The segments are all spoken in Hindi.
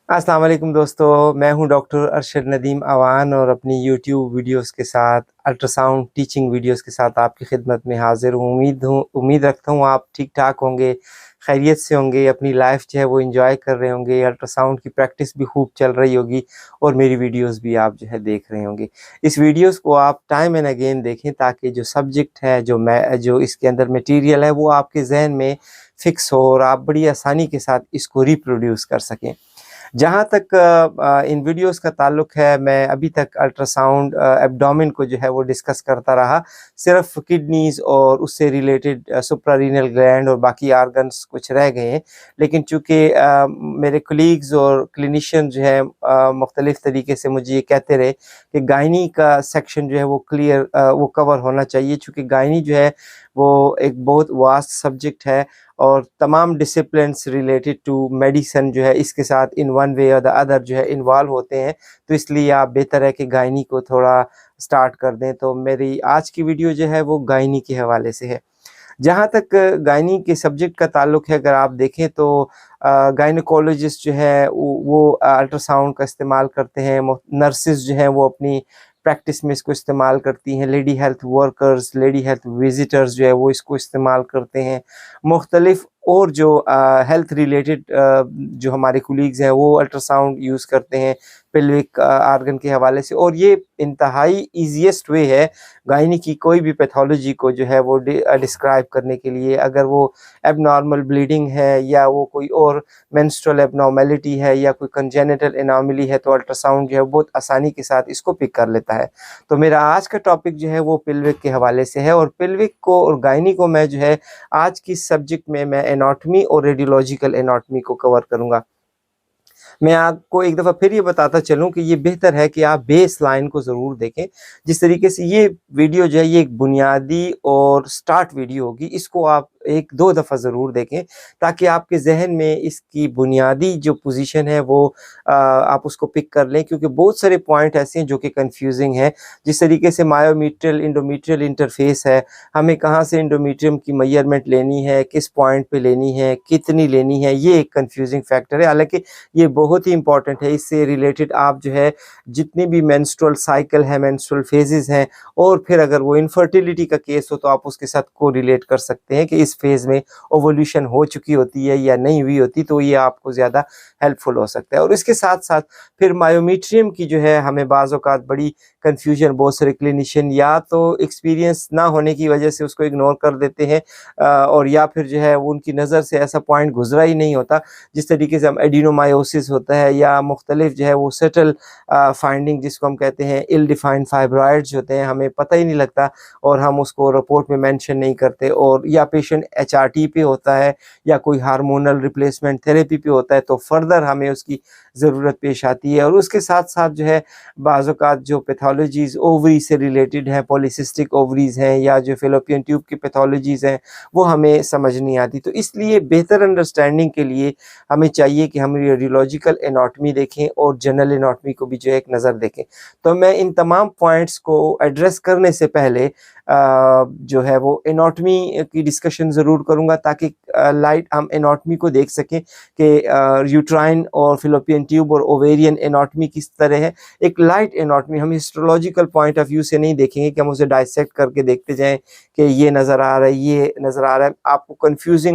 अस्सलाम वालेकुम दोस्तों, मैं हूं डॉक्टर अरशद नदीम अवान और अपनी यूट्यूब वीडियोस के साथ अल्ट्रासाउंड टीचिंग वीडियोस के साथ आपकी खिदमत में हाज़िर हूं। उम्मीद रखता हूं आप ठीक-ठाक होंगे, खैरियत से होंगे, अपनी लाइफ जो है वो एंजॉय कर रहे होंगे, अल्ट्रासाउंड की प्रैक्टिस भी खूब चल रही होगी और मेरी वीडियोस भी आप जो है देख रहे होंगे। इस वीडियोस को आप टाइम एंड अगेन देखें ताकि जो सब्जेक्ट है, जो इसके अंदर मटीरियल है वो आपके ज़हन में फ़िक्स हो और आप बड़ी आसानी के साथ इसको रिप्रोड्यूस कर सकें। जहाँ तक इन वीडियोस का ताल्लुक है, मैं अभी तक अल्ट्रासाउंड एब्डोमेन को जो है वो डिस्कस करता रहा। सिर्फ किडनीज़ और उससे रिलेटेड सुप्रारीनल ग्लैंड और बाकी ऑर्गन्स कुछ रह गए हैं। लेकिन चूँकि मेरे कलीग्स और क्लिनिशियन जो है मुख्तलिफ़ तरीके से मुझे ये कहते रहे कि गायनी का सेक्शन जो है वो वो कवर होना चाहिए, चूँकि गायनी जो है वो एक बहुत वास्ट सब्जेक्ट है और तमाम डिसिप्लिन्स रिलेटेड टू मेडिसिन जो है इसके साथ इन वन वे और द अदर जो है इन्वॉल्व होते हैं। तो इसलिए आप बेहतर है कि गायनी को थोड़ा स्टार्ट कर दें। तो मेरी आज की वीडियो जो है वो गायनी के हवाले से है। जहाँ तक गायनी के सब्जेक्ट का ताल्लुक है, अगर आप देखें तो गायनेकोलॉजिस्ट जो है वो अल्ट्रासाउंड का इस्तेमाल करते हैं। नर्सेस जो हैं वो अपनी प्रैक्टिस में इसको इस्तेमाल करती हैं। Lady health workers, lady health visitors जो है वो इसको इस्तेमाल करते हैं। मुख्तलिफ और जो हेल्थ रिलेटेड जो हमारे कोलीग्स हैं वो अल्ट्रासाउंड यूज़ करते हैं पेल्विक आर्गन के हवाले से, और ये इंतहाई ईजीएस्ट वे है गायनी की कोई भी पैथोलॉजी को जो है वो डिस्क्राइब करने के लिए। अगर वो एबनॉर्मल ब्लीडिंग है या वो कोई और मेंस्ट्रुअल एबनॉर्मेलिटी है या कोई कंजेनिटल एनॉमली है तो अल्ट्रासाउंड जो है बहुत आसानी के साथ इसको पिक कर लेता है। तो मेरा आज का टॉपिक जो है वो पेल्विक के हवाले से है और पेल्विक को और गायनी को मैं जो है आज की सब्जेक्ट में मैं एनाटॉमी और रेडियोलॉजिकल एनाटॉमी को कवर करूँगा। मैं आपको एक दफ़ा फिर ये बताता चलूँ कि ये बेहतर है कि आप बेस लाइन को ज़रूर देखें। जिस तरीके से ये वीडियो जो है ये एक बुनियादी और स्टार्ट वीडियो होगी, इसको आप 1-2 दफ़ा ज़रूर देखें ताकि आपके ज़हन में इसकी बुनियादी जो पोज़ीशन है वो आप उसको पिक कर लें, क्योंकि बहुत सारे पॉइंट ऐसे हैं जो कि कन्फ्यूज़िंग हैं। जिस तरीके से मायोमीट्रियल एंडोमीट्रियल इंटरफ़ेस है, हमें कहाँ से एंडोमीट्रियम की मेजरमेंट लेनी है, किस पॉइंट पे लेनी है, कितनी लेनी है, ये एक कन्फ्यूज़िंग फैक्टर है। हालाँकि ये बहुत ही इम्पॉर्टेंट है। इससे रिलेटेड आप जो है जितने भी मेंस्ट्रुअल साइकिल है, मेंस्ट्रुअल फेजेस हैं, और फिर अगर वो इनफर्टिलिटी का केस हो तो आप उसके साथ कोरिलेट कर सकते हैं कि इस फेज़ में ओवुलेशन हो चुकी होती है या नहीं हुई होती, तो ये आपको ज़्यादा हेल्पफुल हो सकता है। और इसके साथ-साथ फिर मायोमीट्रियम की जो है हमें बाज़ औक़ात बड़ी कन्फ्यूजन, बहुत सारे क्लिनिशियन या तो एक्सपीरियंस ना होने की वजह से उसको इग्नोर कर देते हैं और या फिर जो है वो उनकी नज़र से ऐसा पॉइंट गुज़रा ही नहीं होता। जिस तरीके से हम एडिनोमायोसिस होता है या मुख्तलिफ जो है वो सटल फाइंडिंग जिसको हम कहते हैं इल डिफाइंड फाइब्रॉइड्स होते हैं, हमें पता ही नहीं लगता और हम उसको रिपोर्ट में मेंशन नहीं करते, और या पेशेंट एचआरटी पे होता है या कोई हार्मोनल रिप्लेसमेंट थेरेपी पे होता है तो फर्दर हमें उसकी ज़रूरत पेश आती है। और उसके साथ-साथ जो है बाज़ औक़ात जो पैथोलॉजीज़ ओवरी से रिलेटेड हैं, पॉलीसिस्टिक ओवरीज़ हैं या जो फ़ैलोपियन ट्यूब की पैथोलॉजीज़ हैं, वो हमें समझ नहीं आती। तो इसलिए बेहतर अंडरस्टैंडिंग के लिए हमें चाहिए कि हम रेडियोलॉजिकल एनाटॉमी देखें और जनरल एनाटॉमी को भी जो है एक नज़र देखें। तो मैं इन तमाम पॉइंट्स को एड्रेस करने से पहले जो है वो एनाटॉमी की डिस्कशन ज़रूर करूँगा ताकि लाइट हम एनाटॉमी को देख सकें कि यूट्राइन और फ़ैलोपियन ट्यूब और ओवेरियन एनाटॉमी किस तरह है। एक लाइट एनाटॉमी हम हिस्टोलॉजिकल पॉइंट ऑफ व्यू से नहीं देखेंगे कि हम उसे डाइसेक्ट करके देखते जाएँ कि ये नज़र आ रहा है, ये नज़र आ रहा है। आपको कन्फ्यूजन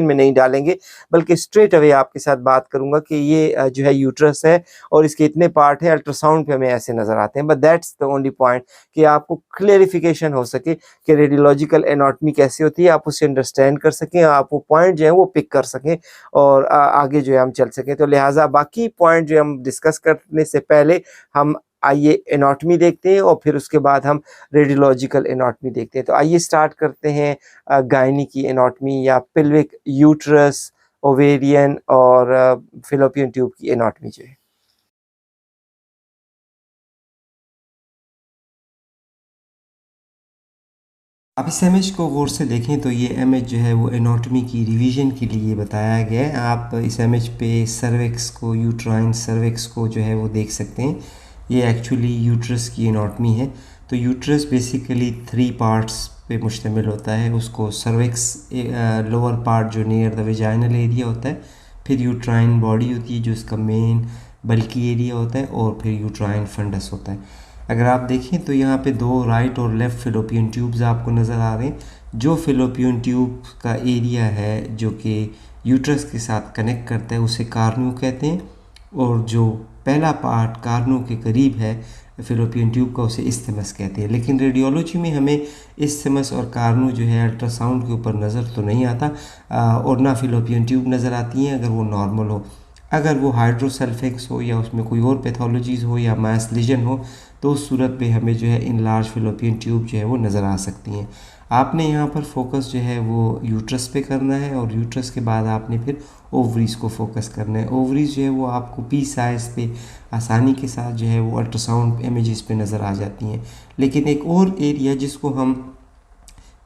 में नहीं डालेंगे, बल्कि स्ट्रेट अवे आपके साथ बात करूँगा कि ये जो है यूट्रस है और इसके इतने पार्ट हैं, अल्ट्रासाउंड पे हमें ऐसे नज़र आते हैं। But that's the only point कि आपको क्लेरिफिकेशन हो सके कि रेडियोलॉजिकल एनाटॉमी कैसी होती है, आप उसे अंडरस्टैंड कर सकें, आप वो पॉइंट जो है वो पिक कर सकें और आगे जो है हम चल सकें। तो लिहाजा बाकी पॉइंट जो हम डिस्कस करने से पहले हम आइए एनाटॉमी देखते हैं और फिर उसके बाद हम रेडियोलॉजिकल एनाटॉमी देखते हैं। तो आइए स्टार्ट करते हैं गायनी की एनाटॉमी या पेल्विक, यूट्रस, ओवेरियन और फ़ैलोपियन ट्यूब की एनाटॉमी जो है। आप इस इमेज को गौर से देखें तो ये इमेज जो है वो एनाटॉमी की रिवीजन के लिए बताया गया है। आप इस इमेज पे सर्विक्स को, यूट्राइन सर्विक्स को जो है वो देख सकते हैं। ये एक्चुअली यूट्रस की एनाटॉमी है। तो यूट्रस बेसिकली 3 पार्ट्स पे मुश्तमिल होता है। उसको सर्विक्स लोअर पार्ट जो नियर द वेजाइनल एरिया होता है, फिर यूट्राइन बॉडी होती है जो इसका मेन बल्कि एरिया होता है, और फिर यूट्राइन फंडस होता है। अगर आप देखें तो यहाँ पे दो राइट और लेफ़्ट फिलोपियन ट्यूब्स आपको नज़र आ रहे हैं। जो फिलोपियन ट्यूब का एरिया है जो कि यूट्रस के साथ कनेक्ट करता है उसे कार्नियो कहते हैं, और जो पहला पार्ट कार्नियो के करीब है फिलोपियन ट्यूब का उसे इस्थमस कहते हैं। लेकिन रेडियोलॉजी में हमें इस्थमस और कार्नियो जो है अल्ट्रासाउंड के ऊपर नज़र तो नहीं आता, और ना फिलोपियन ट्यूब नज़र आती हैं अगर वो नॉर्मल हो। अगर वो हाइड्रोसल्फिक्स हो या उसमें कोई और पैथोलॉजीज़ हो या मास लीजन हो तो उस सूरत में हमें जो है इन लार्ज फिलोपियन ट्यूब जो है वो नज़र आ सकती हैं। आपने यहाँ पर फोकस जो है वो यूट्रस पे करना है, और यूट्रस के बाद आपने फिर ओवरीज को फोकस करना है। ओवरीज जो है वो आपको पी साइज़ पे आसानी के साथ जो है वो अल्ट्रासाउंड इमेजेस पे नज़र आ जाती हैं। लेकिन एक और एरिया जिसको हम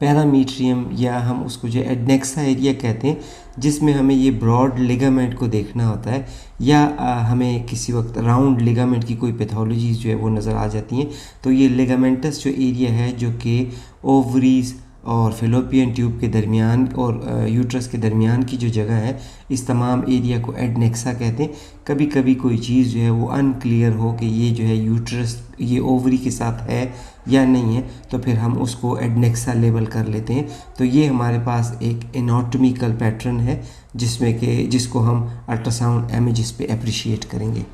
पैरामीट्रियम या हम उसको जो एडनेक्सा एरिया कहते हैं, जिसमें हमें ये ब्रॉड लिगामेंट को देखना होता है, या हमें किसी वक्त राउंड लिगामेंट की कोई पैथोलॉजीज़ जो है वो नज़र आ जाती हैं, तो ये लिगामेंटस जो एरिया है जो कि ओवरीज और फिलोपियन ट्यूब के दरमियान और यूट्रस के दरमियान की जो जगह है, इस तमाम एरिया को एडनेक्सा कहते हैं। कभी कभी कोई चीज़ जो है वो अनक्लियर हो कि ये जो है यूट्रस ये ओवरी के साथ है या नहीं है, तो फिर हम उसको एडनेक्सा लेबल कर लेते हैं। तो ये हमारे पास एक एनाटॉमिकल पैटर्न है जिसको हम अल्ट्रासाउंड इमेजेस पे अप्रिशिएट करेंगे।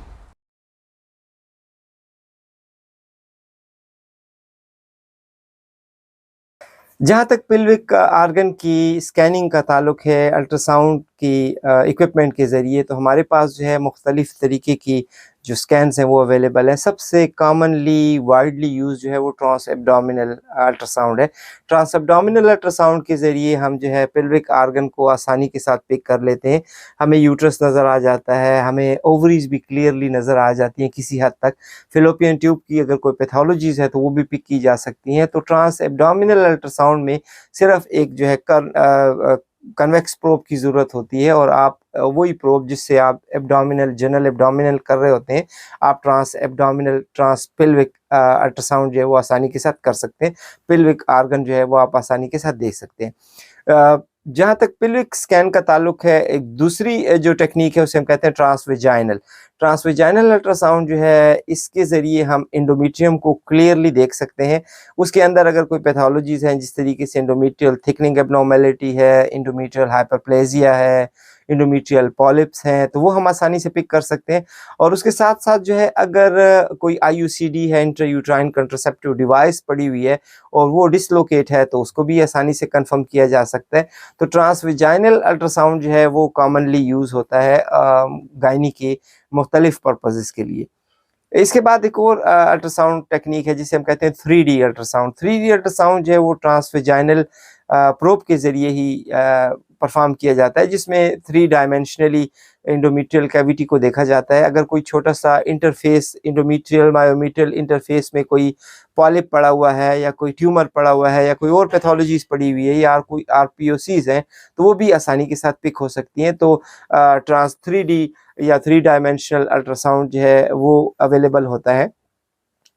जहाँ तक पिल्विक आर्गन की स्कैनिंग का ताल्लुक है अल्ट्रासाउंड की इक्विपमेंट के ज़रिए, तो हमारे पास जो है मुख्तलिफ़ तरीके की जो स्कैन्स हैं वो अवेलेबल हैं। सबसे कॉमनली वाइडली यूज़ जो है वो ट्रांस एब्डोमिनल अल्ट्रासाउंड है। ट्रांस एब्डोमिनल अल्ट्रासाउंड के ज़रिए हम जो है पिल्विक आर्गन को आसानी के साथ पिक कर लेते हैं। हमें यूट्रस नज़र आ जाता है, हमें ओवरीज भी क्लियरली नज़र आ जाती हैं किसी हद तक। फिलोपियन ट्यूब की अगर कोई पैथोलॉजीज़ है तो वो भी पिक की जा सकती हैं। तो ट्रांस एब्डोमिनल अल्ट्रासाउंड में सिर्फ एक जो है कन्वेक्स प्रोब की ज़रूरत होती है, और आप वही प्रोब जिससे आप एब्डोमिनल जनरल एब्डोमिनल कर रहे होते हैं, आप ट्रांस एब्डोमिनल ट्रांस पिल्विक अल्ट्रासाउंड जो है वो आसानी के साथ कर सकते हैं। पिल्विक आर्गन जो है वो आप आसानी के साथ देख सकते हैं। जहाँ तक पिल्विक स्कैन का ताल्लुक है, एक दूसरी जो टेक्निक है उसे हम कहते हैं ट्रांसवेजाइनल। ट्रांसवेजाइनल अल्ट्रासाउंड जो है इसके ज़रिए हम एंडोमेट्रियम को क्लियरली देख सकते हैं। उसके अंदर अगर कोई पैथोलॉजीज़ हैं जिस तरीके से एंडोमेट्रियल थिकनिंग एब्नॉर्मेलिटी है, एंडोमेट्रियल हाइपरप्लेजिया है, एंडोमेट्रियल पॉलिप्स हैं, तो वो हम आसानी से पिक कर सकते हैं। और उसके साथ साथ जो है अगर कोई आईयूसीडी है, इंट्रायूट्राइन कंट्रासेप्टिव डिवाइस पड़ी हुई है और वो डिसलोकेट है, तो उसको भी आसानी से कंफर्म किया जा सकता है। तो ट्रांसवेजाइनल अल्ट्रासाउंड जो है वो कॉमनली यूज़ होता है गायनी के मुख्तलिफ पर्पसेस के लिए। इसके बाद एक और अल्ट्रासाउंड टेक्निक है जिसे हम कहते हैं 3D अल्ट्रासाउंड। 3D अल्ट्रासाउंड जो है वो ट्रांसवेजाइनल प्रोब के ज़रिए ही परफॉर्म किया जाता है, जिसमें 3 डायमेंशनली एंडोमेट्रियल कैविटी को देखा जाता है। अगर कोई छोटा सा इंटरफेस एंडोमेट्रियल मायोमेट्रियल इंटरफेस में कोई पॉलिप पड़ा हुआ है या कोई ट्यूमर पड़ा हुआ है या कोई और पैथोलॉजीज पड़ी हुई है या कोई आरपीओसीज हैं, तो वो भी आसानी के साथ पिक हो सकती हैं। तो ट्रांस 3D या 3 डायमेंशनल अल्ट्रासाउंड जो है वो अवेलेबल होता है।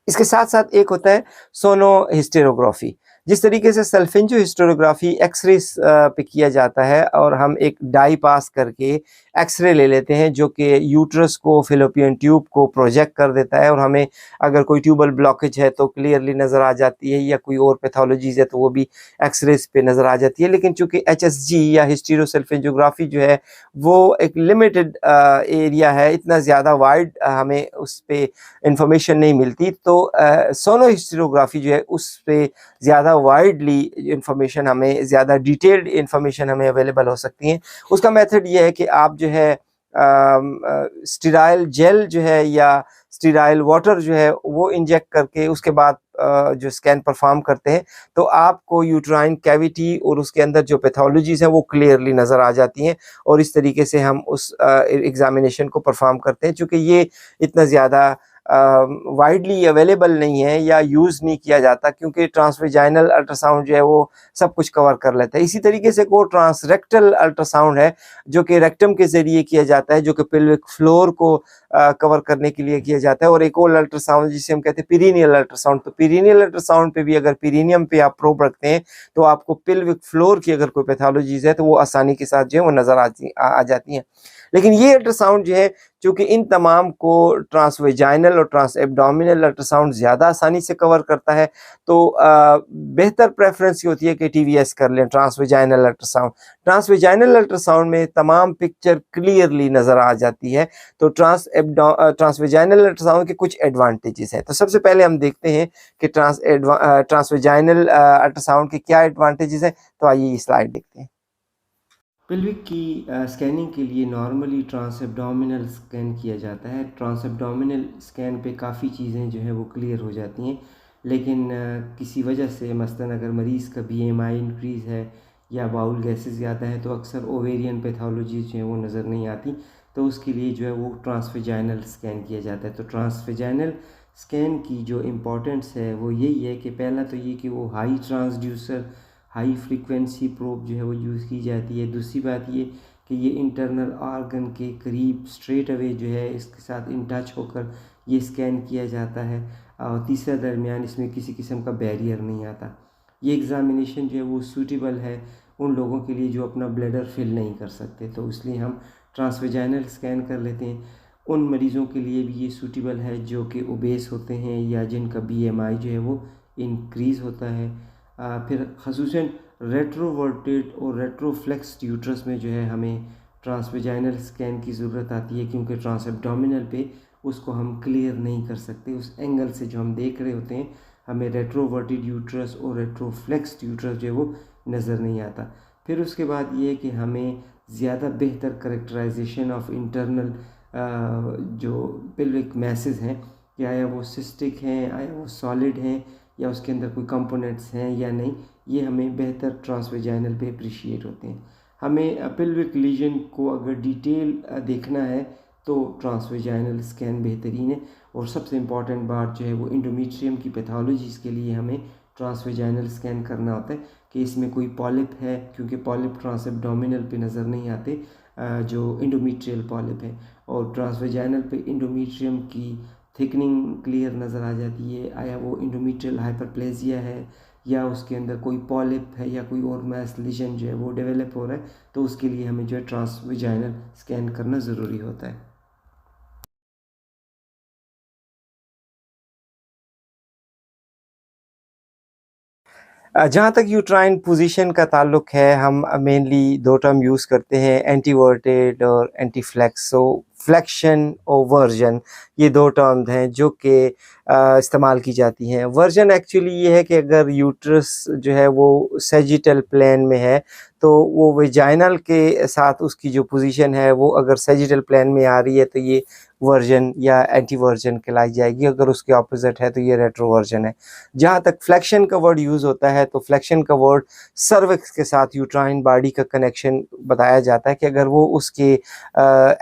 इसके साथ साथ एक होता है सोनो हिस्टेरोग्राफी। जिस तरीके से सल्फेंजो हिस्टेरोग्राफी एक्सरे पे किया जाता है और हम एक डाई पास करके एक्सरे ले लेते हैं जो कि यूट्रस को फिलोपियन ट्यूब को प्रोजेक्ट कर देता है, और हमें अगर कोई ट्यूबल ब्लॉकेज है तो क्लियरली नज़र आ जाती है, या कोई और पैथोलॉजीज है तो वो भी एक्सरेज पे नज़र आ जाती है। लेकिन चूंकि एचएसजी या हिस्टेरोसल्फेंजोग्राफी जो है वो एक लिमिटेड एरिया है, इतना ज़्यादा वाइड हमें उस पर इंफॉर्मेशन नहीं मिलती, तो सोनो हिस्टेरोग्राफी जो है उस पर ज़्यादा वाइडली इंफॉर्मेशन हमें ज़्यादा डिटेल्ड इंफॉर्मेशन हमें अवेलेबल हो सकती है। उसका मेथड ये है कि आप जो है स्टीराइल जेल जो है या स्टीराइल वाटर जो है वो इंजेक्ट करके उसके बाद जो स्कैन परफॉर्म करते हैं, तो आपको यूट्राइन कैविटी और उसके अंदर जो पैथोलॉजीज हैं वो क्लियरली नज़र आ जाती हैं, और इस तरीके से हम उस एग्जामिनेशन को परफॉर्म करते हैं। चूँकि ये इतना ज़्यादा वाइडली अवेलेबल नहीं है या यूज़ नहीं किया जाता, क्योंकि ट्रांसवेजाइनल अल्ट्रासाउंड जो है वो सब कुछ कवर कर लेता है। इसी तरीके से को ट्रांसरेक्टल अल्ट्रासाउंड है जो कि रेक्टम के ज़रिए किया जाता है, जो कि पेल्विक फ्लोर को कवर करने के लिए किया जाता है। और एक और अल्ट्रासाउंड जिसे हम कहते हैं पीरिनियल अल्ट्रासाउंड, तो पीरिनियल अल्ट्रासाउंड पे भी अगर पीरिनियम पे आप प्रोब रखते हैं तो आपको पेल्विक फ्लोर की अगर कोई पैथोलॉजीज है तो वो आसानी के साथ जो है वो नज़र आ जाती हैं। लेकिन ये अल्ट्रासाउंड जो है, चूँकि इन तमाम को ट्रांसवेजाइनल और ट्रांस एब्डोमिनल अल्ट्रासाउंड ज़्यादा आसानी से कवर करता है, तो बेहतर प्रेफ़रेंस ये होती है कि टीवीएस कर लें, ट्रांसवेजाइनल अल्ट्रासाउंड। ट्रांसवेजाइनल अल्ट्रासाउंड में तमाम पिक्चर क्लियरली नज़र आ जाती है। तो ट्रांसवेजाइनल अल्ट्रासाउंड के कुछ एडवांटेजेस हैं। तो सबसे पहले हम देखते हैं कि ट्रांसवेजाइनल अल्ट्रासाउंड के क्या एडवांटेजेस हैं। तो आइए ये स्लाइड देखते हैं। पेल्विक की स्कैनिंग के लिए नॉर्मली ट्रांस एब्डोमिनल स्कैन किया जाता है। ट्रांस एब्डोमिनल स्कैन पे काफ़ी चीज़ें जो है वो क्लियर हो जाती हैं, लेकिन किसी वजह से मसलन अगर मरीज़ का बीएमआई इंक्रीज़ है या बाउल गैसेस ज़्यादा है, तो अक्सर ओवेरियन पैथोलॉजी जो है वो नज़र नहीं आती। तो उसके लिए जो है वो ट्रांसवेजाइनल स्कैन किया जाता है। तो ट्रांसवेजाइनल स्कैन की जो इम्पोर्टेंस है वो यही है कि पहला तो ये कि वो high transducer, high frequency probe जो है वो यूज़ की जाती है। दूसरी बात ये कि ये इंटरनल ऑर्गन के करीब स्ट्रेट अवे जो है इसके साथ इन टच होकर ये स्कैन किया जाता है। और तीसरा, दरमियान इसमें किसी किस्म का बैरियर नहीं आता। ये एग्ज़ामिनेशन जो है वो सूटेबल है उन लोगों के लिए जो अपना ब्लैडर फिल नहीं कर सकते, तो इसलिए हम ट्रांसवेजाइनल स्कैन कर लेते हैं। उन मरीज़ों के लिए भी ये सूटेबल है जो कि ओबेस होते हैं या जिनका बीएमआई जो है वो इंक्रीज़ होता है। फिर ख़ुसूसन रेट्रोवर्टेड और रेट्रोफ्लेक्स यूट्रस में जो है हमें ट्रांसवेजाइनल स्कैन की ज़रूरत आती है, क्योंकि ट्रांस एब्डोमिनल पे उसको हम क्लियर नहीं कर सकते। उस एंगल से जो हम देख रहे होते हैं, हमें रेट्रोवर्टेड यूट्रस और रेट्रोफ्लेक्स यूट्रस जो है वो नज़र नहीं आता। फिर उसके बाद ये है कि हमें ज़्यादा बेहतर करेक्टराइजेशन ऑफ इंटरनल जो पेल्विक मैसेज हैं, कि आया वो सिस्टिक हैं, आया वो सॉलिड हैं, या उसके अंदर कोई कंपोनेंट्स हैं या नहीं, ये हमें बेहतर ट्रांसवेजाइनल पे अप्रिशिएट होते हैं। हमें पेल्विक लीजन को अगर डिटेल देखना है तो ट्रांसवेजाइनल स्कैन बेहतरीन है। और सबसे इम्पॉर्टेंट बात जो है वो इंडोमेट्रियम की पैथोलॉजीज़ के लिए हमें ट्रांसवेजाइनल स्कैन करना होता है कि इसमें कोई पॉलिप है, क्योंकि पॉलिप ट्रांस एब्डोमिनल पे नज़र नहीं आते, जो इंडोमेट्रियल पॉलिप है। और ट्रांसवेजाइनल पे इंडोमेट्रियम की थिकनिंग क्लियर नज़र आ जाती है, आया वो इंडोमेट्रियल हाइपरप्लेजिया है या उसके अंदर कोई पॉलिप है या कोई और मैस लीजन जो है वो डेवलप हो रहा है, तो उसके लिए हमें जो है ट्रांसवेजाइनल स्कैन करना ज़रूरी होता है। जहाँ तक यूट्राइन पोजीशन का ताल्लुक है, हम मेनली दो टर्म यूज़ करते हैं, एंटीवर्टेड और एंटीफ्लेक्स। सो फ्लेक्शन और वर्जन, ये दो टर्म्स हैं जो कि इस्तेमाल की जाती हैं। वर्जन एक्चुअली ये है कि अगर यूट्रस जो है वो सैजिटल प्लेन में है, तो वो वेजाइनल के साथ उसकी जो पोजीशन है वो अगर सैजिटल प्लेन में आ रही है तो ये वर्जन या एंटी वर्जन कहलाई जाएगी। अगर उसके ऑपोजिट है तो ये रेट्रोवर्जन है। जहाँ तक फ्लेक्शन का वर्ड यूज़ होता है, तो फ्लेक्शन का वर्ड सर्विक्स के साथ यूट्राइन बॉडी का कनेक्शन बताया जाता है कि अगर वो उसके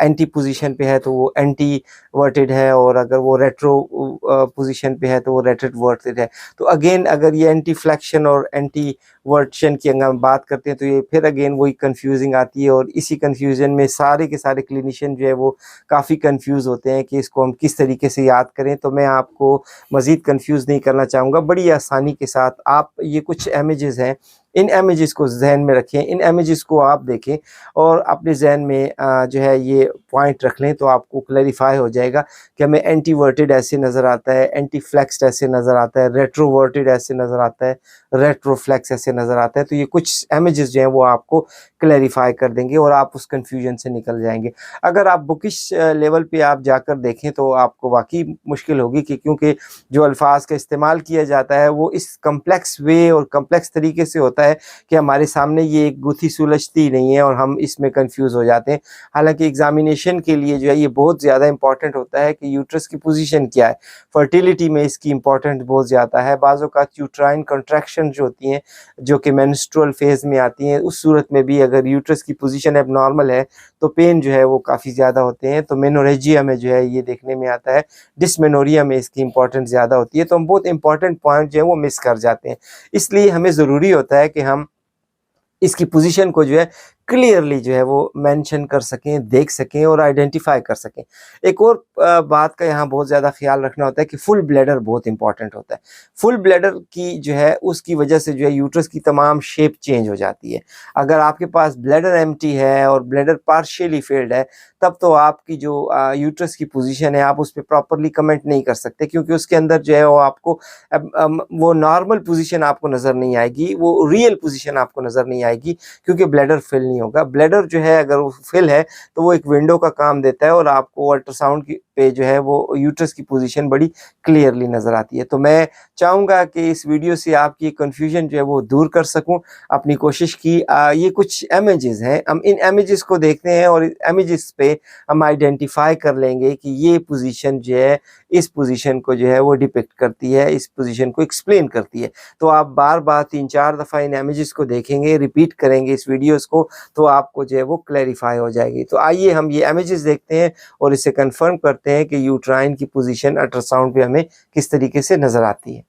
एंटी पोजीशन पे है तो वो एंटी वर्टेड है, और अगर वो रेट्रो पोजीशन पे है तो वो रेट्रेड वर्टेड है। तो अगेन अगर ये एंटी फ्लेक्शन और एंटी वर्शन की अगर हम बात करते हैं तो ये फिर अगेन वही कंफ्यूजिंग आती है, और इसी कंफ्यूजन में सारे के सारे क्लिनिशियन जो है वो काफ़ी कंफ्यूज होते हैं कि इसको हम किस तरीके से याद करें। तो मैं आपको मज़ीद कंफ्यूज नहीं करना चाहूँगा, बड़ी आसानी के साथ आप ये कुछ इमेजेस हैं, इन इमेजेस को जहन में रखें, इन इमेजेस को आप देखें और अपने जहन में जो है ये पॉइंट रख लें, तो आपको क्लैरिफाई हो जाएगा कि हमें एंटीवर्टेड ऐसे नज़र आता है, एंटी फ्लेक्स्ड ऐसे नज़र आता है, रेट्रोवर्टेड ऐसे नज़र आता है, रेट्रोफ्लेक्स ऐसे नज़र आता है। तो ये कुछ इमेजेस जो हैं वो आपको क्लैरिफाई कर देंगे और आप उस कन्फ्यूजन से निकल जाएंगे। अगर आप बुकिश लेवल पे आप जाकर देखें तो आपको वाकई मुश्किल होगी, कि क्योंकि जो अल्फाज का इस्तेमाल किया जाता है वो इस कम्प्लेक्स वे और कम्प्लेक्स तरीके से होता है कि हमारे सामने ये एक गुत्थी सुलझती नहीं है और हम इसमें कंफ्यूज हो जाते हैं। हालांकि एग्जामिनेशन के लिए जो है ये बहुत ज़्यादा इंपॉर्टेंट होता है कि यूट्रस की पोजीशन क्या है। फर्टिलिटी में इसकी इंपॉर्टेंस बहुत ज़्यादा है। बाज़ औक़ात यूट्राइन कंट्रैक्शन जो होती हैं, जो कि मेंस्ट्रुअल फेज़ में आती हैं, उस सूरत में भी अगर यूट्रस की पोजीशन एबनॉर्मल है तो पेन जो है वो काफ़ी ज़्यादा होते हैं। तो मेनोरेजिया में जो है ये देखने में आता है, डिस्मेनोरिया में इसकी इंपॉर्टेंस ज़्यादा होती है। तो हम बहुत इंपॉर्टेंट पॉइंट जो है वो मिस कर जाते हैं। इसलिए हमें ज़रूरी होता है कि हम इसकी पोजीशन को जो है क्लियरली जो है वो मेंशन कर सकें, देख सकें और आइडेंटिफाई कर सकें। एक और बात का यहाँ बहुत ज़्यादा ख्याल रखना होता है कि फुल ब्लैडर बहुत इंपॉर्टेंट होता है। फुल ब्लैडर की जो है उसकी वजह से जो है यूट्रस की तमाम शेप चेंज हो जाती है। अगर आपके पास ब्लैडर एम्प्टी है और ब्लैडर पार्शियली फिल्ड है, तब तो आपकी जो यूट्रस की पोजीशन है आप उस पे प्रॉपर्ली कमेंट नहीं कर सकते, क्योंकि उसके अंदर जो है वो आपको वो नॉर्मल पोजीशन आपको नज़र नहीं आएगी, वो रियल पोजीशन आपको नज़र नहीं आएगी, क्योंकि ब्लैडर फिल नहीं होगा। ब्लैडर जो है अगर वो फिल है तो वो एक विंडो का काम देता है और आपको अल्ट्रासाउंड की पे जो है वो यूट्रस की पोजीशन बड़ी क्लियरली नज़र आती है। तो मैं चाहूँगा कि इस वीडियो से आपकी कन्फ्यूजन जो है वो दूर कर सकूँ, अपनी कोशिश की। ये कुछ इमेजेस हैं, हम इन इमेजेस को देखते हैं और इमेजेस पे हम आइडेंटिफाई कर लेंगे कि ये पोजीशन जो है इस पोजीशन को जो है वो डिपिक्ट करती है, इस पोजीशन को एक्सप्लेन करती है। तो आप बार-बार 3-4 दफ़ा इन इमेजेस को देखेंगे, रिपीट करेंगे इस वीडियोस को, तो आपको जो है वो क्लैरिफाई हो जाएगी। तो आइए हम ये इमेजेस देखते हैं और इसे कंफर्म करते हैं कि यूट्राइन की पोजीशन अल्ट्रासाउंड पे हमें किस तरीके से नज़र आती है।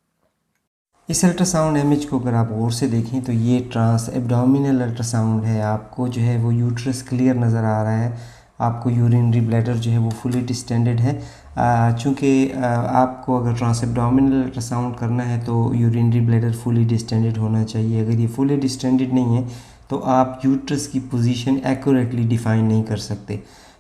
इस अल्ट्रासाउंड इमेज को अगर आप गौर से देखें तो ये ट्रांस एब्डोमिनल अल्ट्रासाउंड है। आपको जो है वो यूट्रस क्लियर नज़र आ रहा है, आपको यूरिनरी ब्लैडर जो है वो फुली डिस्टेंडेड है। चूँकि आपको अगर ट्रांस एब्डोमिनल अल्ट्रासाउंड करना है तो यूरिनरी ब्लैडर फुली डिस्टेंडेड होना चाहिए। अगर ये फुली डिस्टेंडेड नहीं है तो आप यूट्रस की पोजीशन एक्यूरेटली डिफ़ाइन नहीं कर सकते।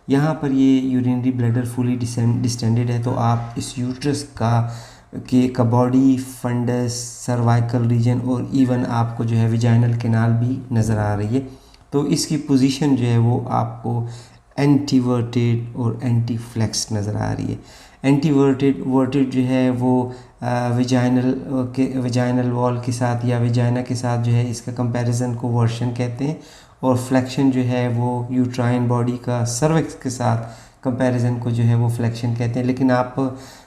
यहाँ पर ये यूरिनरी ब्लैडर फुली डिस्टेंडेड है तो आप इस यूट्रस का बॉडी, फंडस, सर्वाइकल रीजन और इवन आपको जो है विजाइनल कैनाल भी नज़र आ रही है। तो इसकी पोजीशन जो है वो आपको एंटीवर्टेड और एंटी फ्लेक्स नज़र आ रही है। वर्टेड जो है वो विजाइनल वॉल के साथ या विजाइना के साथ जो है इसका कंपैरिजन को वर्शन कहते हैं, और फ्लेक्शन जो है वो यूट्राइन बॉडी का सर्विक्स के साथ कंपैरिजन को जो है वो फ्लेक्शन कहते हैं। लेकिन आप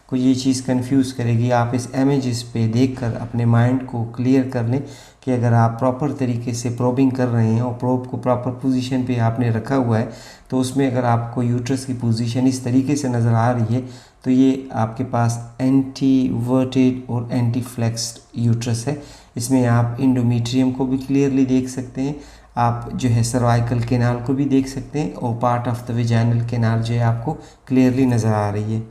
को ये चीज़ कंफ्यूज करेगी, आप इस इमेजेस पे देखकर अपने माइंड को क्लियर कर लें कि अगर आप प्रॉपर तरीके से प्रोबिंग कर रहे हैं और प्रोब को प्रॉपर पोजीशन पे आपने रखा हुआ है तो उसमें अगर आपको यूट्रस की पोजीशन इस तरीके से नज़र आ रही है तो ये आपके पास एंटीवर्टेड और एंटी फ्लेक्स्ड यूट्रस है। इसमें आप इंडोमेट्रियम को भी क्लियरली देख सकते हैं, आप जो है सर्वाइकल कैनाल को भी देख सकते हैं और part of the vaginal canal जो है आपको क्लियरली नज़र आ रही है।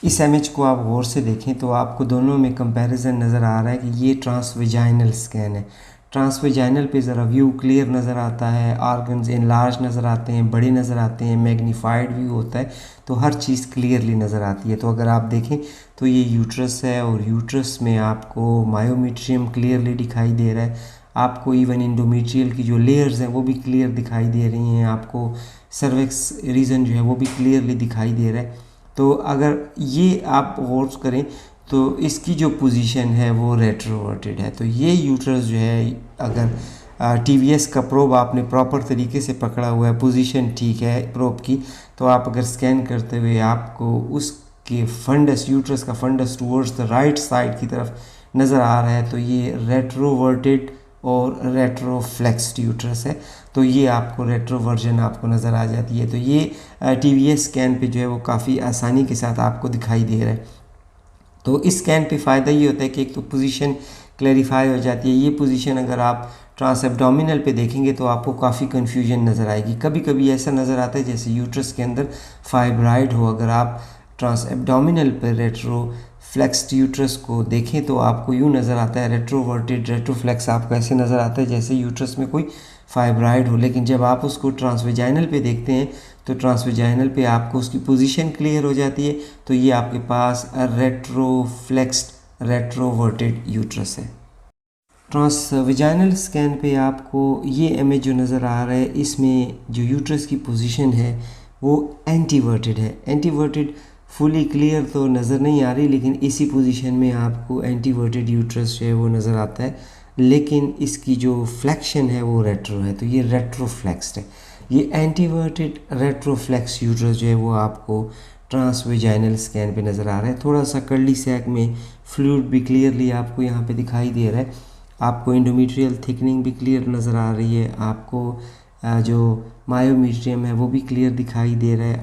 इस इमेज को आप गौर से देखें तो आपको दोनों में कंपैरिजन नज़र आ रहा है कि ये ट्रांसवेजाइनल स्कैन है। ट्रांसवेजाइनल पे ज़रा व्यू क्लियर नज़र आता है, ऑर्गन्स इनलार्ज नज़र आते हैं, बड़े नज़र आते हैं, मैग्नीफाइड व्यू होता है, तो हर चीज़ क्लियरली नज़र आती है। तो अगर आप देखें तो ये यूट्रस है और यूट्रस में आपको मायोमीट्रियम क्लियरली दिखाई दे रहा है, आपको इवन इंडोमेट्रियल की जो लेयर्स हैं वो भी क्लियर दिखाई दे रही हैं, आपको सर्विक्स रीजन जो है वो भी क्लियरली दिखाई दे रहा है। तो अगर ये आप गौर करें तो इसकी जो पोजीशन है वो रेट्रोवर्टेड है। तो ये यूट्रस जो है अगर टीवीएस का प्रोब आपने प्रॉपर तरीके से पकड़ा हुआ है, पोजीशन ठीक है प्रोब की, तो आप अगर स्कैन करते हुए आपको उसके फंडस, यूट्रस का fundus towards the right side की तरफ नज़र आ रहा है तो ये रेट्रोवर्टेड और रेट्रोफ्लेक्स्ड यूट्रस है। तो ये आपको रेट्रोवर्जन आपको नज़र आ जाती है। तो ये टीवीएस स्कैन पे जो है वो काफ़ी आसानी के साथ आपको दिखाई दे रहा है। तो इस स्कैन पे फ़ायदा ये होता है कि एक तो पोजीशन क्लैरिफाई हो जाती है। ये पोजीशन अगर आप ट्रांस एब्डोमिनल पे देखेंगे तो आपको काफ़ी कन्फ्यूजन नज़र आएगी। कभी कभी ऐसा नज़र आता है जैसे यूट्रस के अंदर फाइब्राइड हो। अगर आप ट्रांस एब्डोमिनल पर रेट्रोफ्लेक्स्ड यूट्रस को देखें तो आपको यूँ नज़र आता है, रेट्रोवर्टेड रेट्रोफ्लेक्स आपको ऐसे नज़र आता है जैसे यूट्रस में कोई फाइब्राइड हो। लेकिन जब आप उसको ट्रांसवेजाइनल पे देखते हैं तो ट्रांसवेजाइनल पे आपको उसकी पोजीशन क्लियर हो जाती है। तो ये आपके पास रेट्रोफ्लेक्स्ड रेट्रोवर्टेड यूट्रस है। ट्रांसवेजाइनल स्कैन पे आपको ये इमेज जो नज़र आ रहा है इसमें जो यूट्रस की पोजीशन है वो एंटीवर्टेड है। एंटीवर्टेड फुली क्लियर तो नज़र नहीं आ रही, लेकिन इसी पोजीशन में आपको एंटीवर्टेड यूट्रस जो है वो नज़र आता है, लेकिन इसकी जो फ्लेक्शन है वो रेट्रो है, तो ये रेट्रोफ्लेक्स्ड है। ये एंटीवर्टेड रेट्रोफ्लेक्स यूट्रस जो है वो आपको ट्रांसवेजाइनल स्कैन पे नज़र आ रहा है। थोड़ा सा कर्ली सैक में फ्लूइड भी क्लियरली आपको यहाँ पे दिखाई दे रहा है, आपको इंडोमेट्रियल थिकनिंग भी क्लियर नज़र आ रही है, आपको जो मायोमीट्रियम है वो भी क्लियर दिखाई दे रहा है,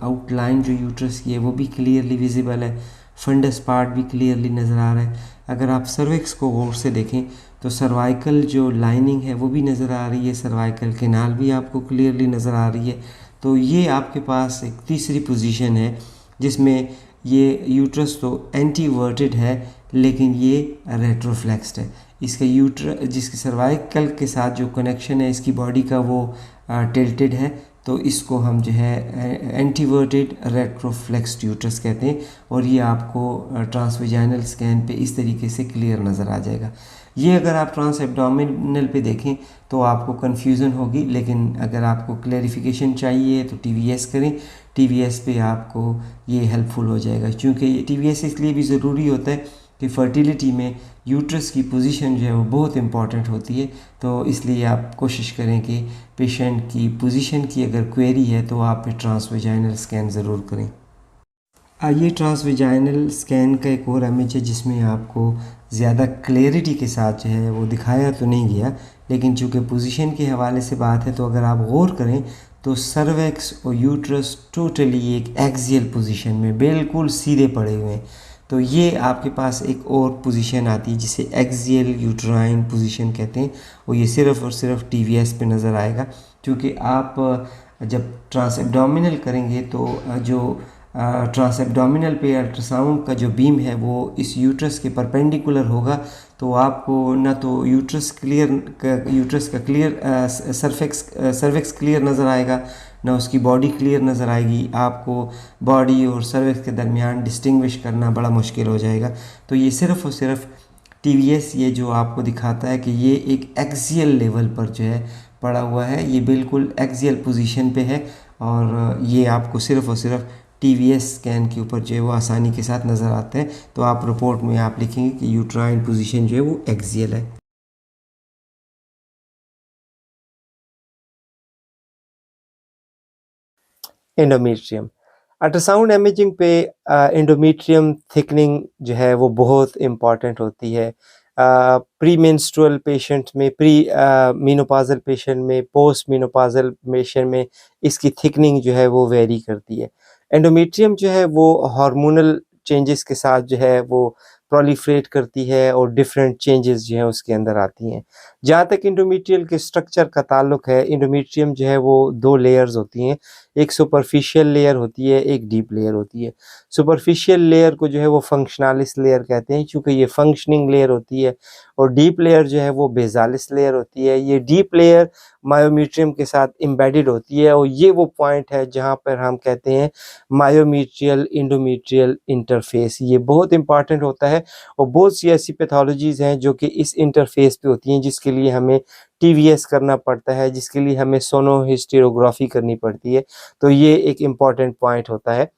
आउटलाइन जो यूट्रस की है वो भी क्लियरली विजिबल है, फंडस पार्ट भी क्लियरली नज़र आ रहा अगर आप सर्विक्स को गौर से देखें तो सर्वाइकल जो लाइनिंग है वो भी नज़र आ रही है, सर्वाइकल कैनाल भी आपको क्लियरली नज़र आ रही है। तो ये आपके पास एक तीसरी पोजीशन है जिसमें ये यूट्रस तो एंटीवर्टेड है लेकिन ये रेट्रोफ्लेक्स्ड है। इसका जिसके सर्वाइकल के साथ जो कनेक्शन है इसकी बॉडी का वो टिल्टेड है, तो इसको हम जो है एंटीवर्टेड रेट्रोफ्लेक्स्ड यूट्रस कहते हैं। और ये आपको ट्रांसवेजाइनल स्कैन पे इस तरीके से क्लियर नज़र आ जाएगा। ये अगर आप ट्रांस एब्डोमिनल पे देखें तो आपको कन्फ्यूज़न होगी, लेकिन अगर आपको क्लैरिफिकेशन चाहिए तो TVS करें। TVS पे आपको ये हेल्पफुल हो जाएगा, क्योंकि TVS इसलिए भी ज़रूरी होता है कि फर्टिलिटी में यूट्रस की पोजीशन जो है वो बहुत इंपॉर्टेंट होती है। तो इसलिए आप कोशिश करें कि पेशेंट की पोजीशन की अगर क्वेरी है तो आप ट्रांसवेजाइनल स्कैन ज़रूर करें। ये ट्रांसवेजाइनल स्कैन का एक और इमेज है जिसमें आपको ज़्यादा क्लैरिटी के साथ जो है वो दिखाया तो नहीं गया, लेकिन चूँकि पोजीशन के हवाले से बात है तो अगर आप गौर करें तो सर्वेक्स और यूट्रस टोटली एक एक्सियल पोजीशन में बिल्कुल सीधे पड़े हुए हैं। तो ये आपके पास एक और पोजीशन आती है जिसे एक्सियल यूट्राइन पोजीशन कहते हैं, और ये सिर्फ़ और सिर्फ TVS पे नज़र आएगा। क्योंकि आप जब ट्रांस एब्डोमिनल करेंगे तो जो ट्रांस एब्डोमिनल पे अल्ट्रासाउंड का जो बीम है वो इस यूट्रस के परपेंडिकुलर होगा, तो आपको ना तो यूट्रस का क्लियर सर्विक्स क्लियर नज़र आएगा, ना उसकी बॉडी क्लियर नज़र आएगी। आपको बॉडी और सर्विक्स के दरमियान डिस्टिंग्विश करना बड़ा मुश्किल हो जाएगा। तो ये सिर्फ़ और सिर्फ TVS ये जो आपको दिखाता है कि ये एक एक्सियल लेवल पर जो है पड़ा हुआ है, ये बिल्कुल एक्सियल पोजीशन पे है, और ये आपको सिर्फ़ और सिर्फ TVS स्कैन के ऊपर जो है वो आसानी के साथ नज़र आते हैं। तो आप रिपोर्ट में आप लिखेंगे कि यूट्राइन पोजीशन जो है वो एक्सियल है। एंडोमेट्रियम अल्ट्रासाउंड इमेजिंग पे एंडोमेट्रियम थिकनिंग जो है वो बहुत इम्पॉर्टेंट होती है। प्री मेंस्ट्रुअल पेशेंट में, प्री मेनोपॉज़ल पेशेंट में, पोस्ट मेनोपॉज़ल पेशेंट में इसकी थिकनिंग जो है वो वेरी करती है। एंडोमेट्रियम जो है वो हार्मोनल चेंजेस के साथ जो है वो प्रोलिफरेट करती है और डिफरेंट चेंजेस जो है उसके अंदर आती हैं। जहाँ तक इंडोमेट्रियल के स्ट्रक्चर का ताल्लुक है, इंडोमेट्रियम जो है वो 2 लेयर्स होती हैं, एक सुपरफिशियल लेयर होती है, एक डीप लेयर होती है। सुपरफिशियल लेयर को जो है वो फंक्शनलिस लेयर कहते हैं, चूँकि ये फंक्शनिंग लेयर होती है, और डीप लेयर जो है वो बेसालिस लेयर होती है। ये डीप लेयर मायोमेट्रियम के साथ एम्बेडेड होती है, और ये वो पॉइंट है जहाँ पर हम कहते हैं मायोमेट्रियल इंडोमेट्रियल इंटरफेस। ये बहुत इंपॉर्टेंट होता है, और बहुत सी ऐसी पैथोलॉजीज़ हैं जो कि इस इंटरफेस पे होती हैं, जिसके लिए हमें TVS करना पड़ता है, जिसके लिए हमें सोनोहिस्टेरोग्राफी करनी पड़ती है। तो ये एक इम्पॉर्टेंट पॉइंट होता है।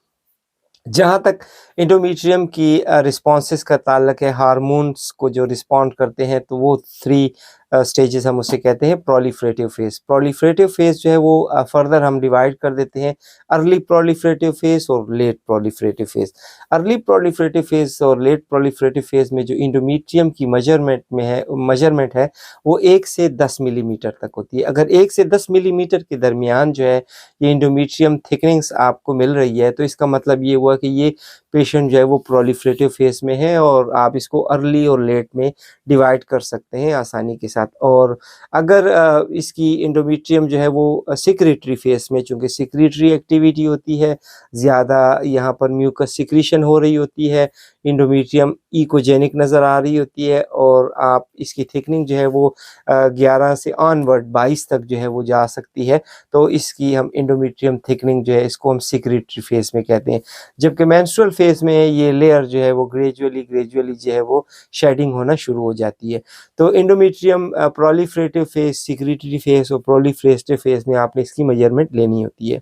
जहाँ तक एंडोमेट्रियम की रिस्पॉन्सेस का ताल्लुक है, हार्मोन्स को जो रिस्पॉन्ड करते हैं, तो वो 3 स्टेजेस हम उसे कहते हैं प्रोलिफरेटिव फेज़। प्रोलिफरेटिव फेज़ जो है वो फर्दर हम डिवाइड कर देते हैं अर्ली प्रोलिफरेटिव फेज़ और late proliferative phase. Early proliferative phase और लेट प्रोलिफरेटिव फेज़ में जो एंडोमेट्रियम की मेजरमेंट है वो 1 से 10 मिलीमीटर तक होती है। अगर 1 से 10 मिलीमीटर के दरमियान जो है ये एंडोमेट्रियम थिकनिंग्स आपको मिल रही है, तो इसका मतलब ये हुआ कि ये पेशेंट जो है वो प्रोलिफरेटिव फेज़ में है, और आप इसको अर्ली और लेट में डिवाइड कर सकते हैं आसानी के साथ। और अगर इसकी एंडोमेट्रियम जो है वो सेक्रेटरी फेज़ में, चूँकि सेक्रेटरी एक्टिविटी होती है, ज़्यादा यहाँ पर म्यूकस सिक्रीशन हो रही होती है, एंडोमेट्रियम इकोजेनिक नज़र आ रही होती है, और आप इसकी थिकनिंग जो है वो 11 से ऑनवर्ड 22 तक जो है वो जा सकती है। तो इसकी हम एंडोमेट्रियम थिकनिंग जो है इसको हम सेक्रेटरी फेज़ में कहते हैं। जबकि मेंस्ट्रुअल फेज़ में ये लेयर जो है वो ग्रेजुअली जो है वो शेडिंग होना शुरू हो जाती है। तो endometrium proliferative phase, secretary phase और प्रोलिफरेटिव फेज़ में आपने इसकी मेजरमेंट लेनी होती है।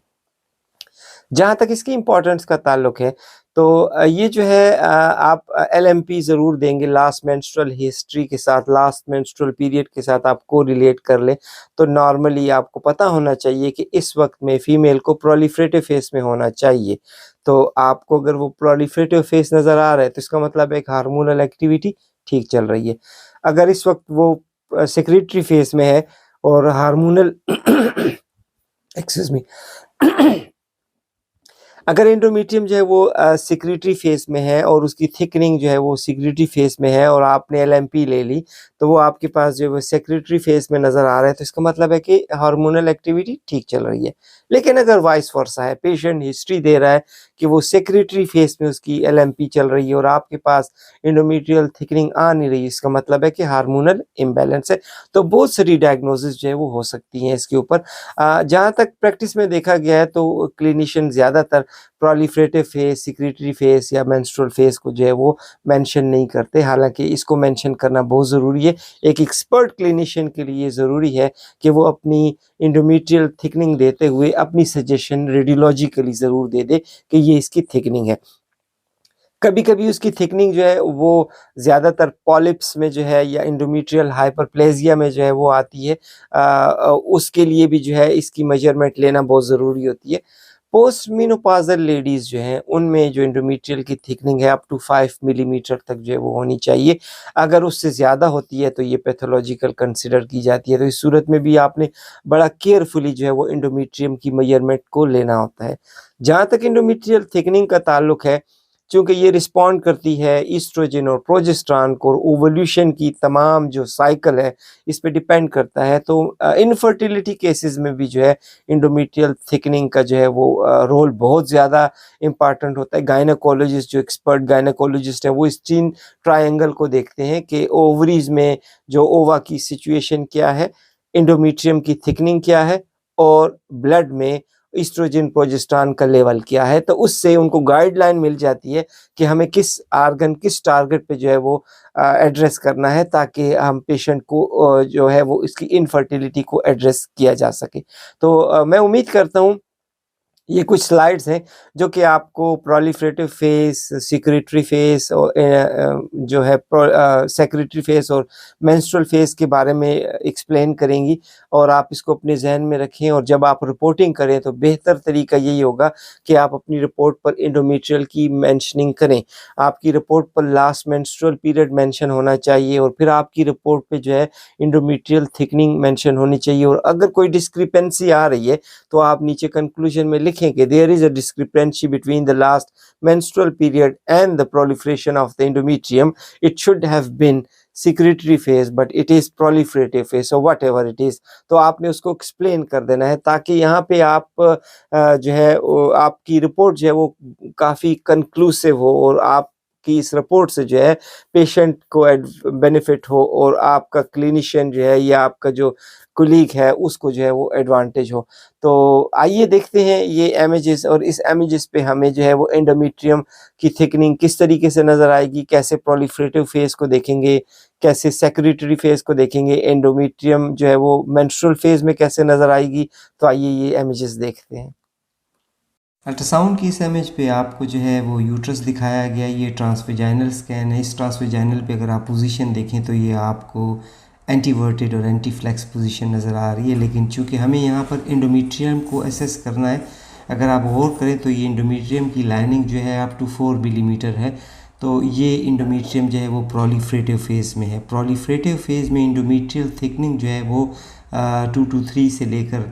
जहाँ तक इसकी इम्पोर्टेंस का ताल्लुक है, तो ये जो है आप LMP ज़रूर देंगे लास्ट मेंस्ट्रुअल हिस्ट्री के साथ, लास्ट मेंस्ट्रुअल पीरियड के साथ आप कोरिलेट कर लें। तो नॉर्मली आपको पता होना चाहिए कि इस वक्त में फ़ीमेल को प्रोलिफरेटिव फेज़ में होना चाहिए। तो आपको अगर वो प्रोलिफरेटिव फेज़ नज़र आ रहा है तो इसका मतलब एक हार्मोनल एक्टिविटी ठीक चल रही है। अगर इस वक्त वो सेक्रेटरी फेज़ में है और हार्मोनल एक्सक्यूज़ मी अगर एंडोमेट्रियम जो है वो सिक्रीटरी फेस में है और उसकी थिकनिंग जो है वो सिक्रीटरी फेस में है और आपने एलएमपी ले ली, तो वो आपके पास जो है वो सेक्रेटरी फेस में नज़र आ रहा है, तो इसका मतलब है कि हार्मोनल एक्टिविटी ठीक चल रही है। लेकिन अगर वाइस वर्सा है, पेशेंट हिस्ट्री दे रहा है कि वो सेक्रेटरी फेस में उसकी एलएमपी चल रही है और आपके पास एंडोमेट्रियल थिकनिंग आ नहीं रही, इसका मतलब है कि हार्मोनल इम्बैलेंस है। तो बहुत सारी डायग्नोसिस जो है वो हो सकती हैं इसके ऊपर। जहाँ तक प्रैक्टिस में देखा गया है तो क्लिनिशियन ज़्यादातर प्रोलिफरेटिव फेस, सिक्रीटरी फेस या मेंस्ट्रुअल फेस को जो है वो मेंशन नहीं करते, हालाँकि इसको मेंशन करना बहुत ज़रूरी है। एक एक्सपर्ट क्लिनिशियन के लिए ज़रूरी है कि वो अपनी एंडोमेट्रियल थिकनिंग देते हुए अपनी सजेशन रेडियोलॉजिकली ज़रूर दे दे कि ये इसकी थिकनिंग है। कभी-कभी उसकी थिकनिंग जो है वो ज़्यादातर पॉलिप्स में जो है या एंडोमेट्रियल हाइपरप्लेज़िया में जो है वो आती है। उसके लिए भी जो है इसकी मेजरमेंट लेना बहुत ज़रूरी होती है। पोस्ट मेनोपॉज़ल लेडीज़ जो हैं उनमें जो एंडोमेट्रियल की थिकनिंग है अप टू 5 मिलीमीटर तक जो है वो होनी चाहिए। अगर उससे ज़्यादा होती है तो ये पैथोलॉजिकल कंसिडर की जाती है। तो इस सूरत में भी आपने बड़ा केयरफुली जो है वो एंडोमेट्रियम की मेजरमेंट को लेना होता है। जहाँ तक एंडोमेट्रियल थिकनिंग का ताल्लुक है, चूँकि ये रिस्पॉन्ड करती है ईस्ट्रोजन और प्रोजेस्टेरॉन को, और ओवुलेशन की तमाम जो साइकिल है इस पे डिपेंड करता है, तो इनफर्टिलिटी केसेस में भी जो है एंडोमेट्रियल थिकनिंग का जो है वो रोल बहुत ज़्यादा इम्पॉर्टेंट होता है। गायनेकोलॉजिस्ट जो एक्सपर्ट गायनेकोलॉजिस्ट है वो इस तीन ट्रायंगल को देखते हैं कि ओवरीज में जो ओवा की सिचुएशन क्या है, एंडोमेट्रियम की थिकनिंग क्या है और ब्लड में ईस्ट्रोजन प्रोजेस्टेरॉन का लेवल क्या है। तो उससे उनको गाइडलाइन मिल जाती है कि हमें किस आर्गन किस टारगेट पे जो है वो एड्रेस करना है, ताकि हम पेशेंट को जो है वो इसकी इनफर्टिलिटी को एड्रेस किया जा सके। तो मैं उम्मीद करता हूँ ये कुछ स्लाइड्स हैं जो कि आपको प्रोलिफरेटिव फेस, सिक्रीटरी फेस और जो है सेक्रेटरी फेस और मेंस्ट्रुअल फेस के बारे में एक्सप्लेन करेंगी, और आप इसको अपने जहन में रखें। और जब आप रिपोर्टिंग करें तो बेहतर तरीका यही होगा कि आप अपनी रिपोर्ट पर एंडोमेट्रियल की मेंशनिंग करें। आपकी रिपोर्ट पर लास्ट मेंस्ट्रुअल पीरियड मेंशन होना चाहिए और फिर आपकी रिपोर्ट पे जो है एंडोमेट्रियल थिकनिंग मेंशन होनी चाहिए। और अगर कोई डिस्क्रिपेंसी आ रही है तो आप नीचे कंक्लूजन में लिखें कि there is a discrepancy between the last menstrual period and the proliferation of the endometrium. It should have been secretory phase but it is proliferative phase, so whatever it is, तो आपने उसको एक्सप्लेन कर देना है ताकि यहाँ पे आप जो है आपकी रिपोर्ट जो है वो काफ़ी कंक्लूसिव हो और आप कि इस रिपोर्ट से जो है पेशेंट को बेनिफिट हो और आपका क्लिनिशियन जो है या आपका जो कुलीग है उसको जो है वो एडवांटेज हो। तो आइए देखते हैं ये इमेजेस, और इस इमेजेस पे हमें जो है वो एंडोमेट्रियम की थिकनिंग किस तरीके से नज़र आएगी, कैसे प्रोलिफरेटिव फेज को देखेंगे, कैसे सेक्रेटरी फेज को देखेंगे, एंडोमेट्रियम जो है वो मेंस्ट्रुअल फेज में कैसे नज़र आएगी। तो आइए ये इमेजेस देखते हैं। अल्ट्रासाउंड की इस इमेज पे आपको जो है वो यूट्रस दिखाया गया। ये ट्रांसवेजाइनल स्कैन है। इस ट्रांसवेजाइनल पे अगर आप पोजीशन देखें तो ये आपको एंटीवर्टेड और एंटी फ्लेक्स पोजीशन नज़र आ रही है, लेकिन चूंकि हमें यहाँ पर एंडोमेट्रियम को असेस करना है, अगर आप गौर करें तो ये एंडोमेट्रियम की लाइनिंग जो है अप टू 4 मिलीमीटर है। तो ये एंडोमेट्रियम जो है वो प्रोलिफरेटिव फेज़ में है। प्रोलिफरेटिव फेज़ में एंडोमेट्रियल थिकनिंग जो है वो 2 to 3 से लेकर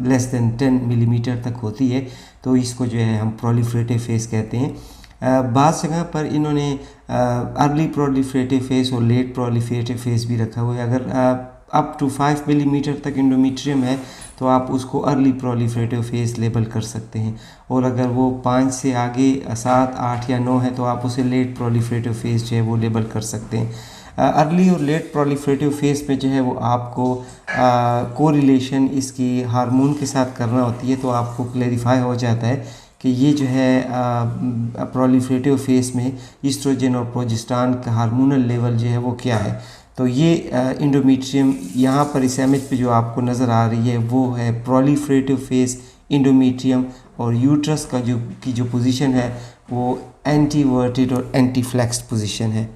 लेस देन 10 मिलीमीटर तक होती है। तो इसको जो है हम प्रोलिफरेटिव फेज़ कहते हैं। बाज़ जगह पर इन्होंने अर्ली प्रोलिफरेटिव फेज़ और लेट प्रोलिफरेटिव फेज़ भी रखा हुआ है। अगर अप टू 5 मिलीमीटर तक एंडोमेट्रियम है तो आप उसको अर्ली प्रोलिफरेटिव फेज़ लेबल कर सकते हैं, और अगर वो 5 से आगे 7, 8 या 9 है तो आप उसे लेट प्रोलिफरेटिव फेज़ जो है वो लेबल कर सकते हैं। अर्ली और लेट प्रोलिफरेटिव फेज़ में जो है वो आपको कोरिलेशन इसकी हार्मोन के साथ करना होती है, तो आपको क्लेरिफाई हो जाता है कि ये जो है प्रोलिफरेटिव फेज़ में ईस्ट्रोजन और प्रोजेस्टेरॉन का हार्मोनल लेवल जो है वो क्या है। तो ये एंडोमेट्रियम यहाँ पर इस इमेज पे जो आपको नज़र आ रही है वो है प्रोलिफरेटिव फेज़ एंडोमेट्रियम, और यूट्रस का जो पोजीशन है वो एंटीवर्टेड और एंटी फ्लेक्स्ड पोजीशन है।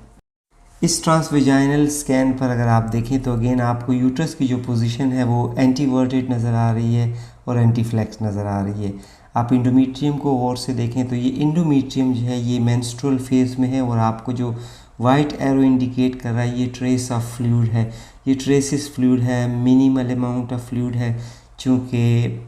इस ट्रांसवेजाइनल स्कैन पर अगर आप देखें तो अगेन आपको यूट्रस की जो पोजीशन है वो एंटीवर्टेड नज़र आ रही है और एंटी फ्लेक्स नज़र आ रही है। आप एंडोमेट्रियम को गौर से देखें तो ये एंडोमेट्रियम जो है ये मेंस्ट्रुअल फेज़ में है, और आपको जो वाइट एरो इंडिकेट कर रहा है ये ट्रेस ऑफ फ्लूइड है। ये ट्रेसिस फ्लूइड है, मिनिमल अमाउंट ऑफ फ्लूइड है। चूँकि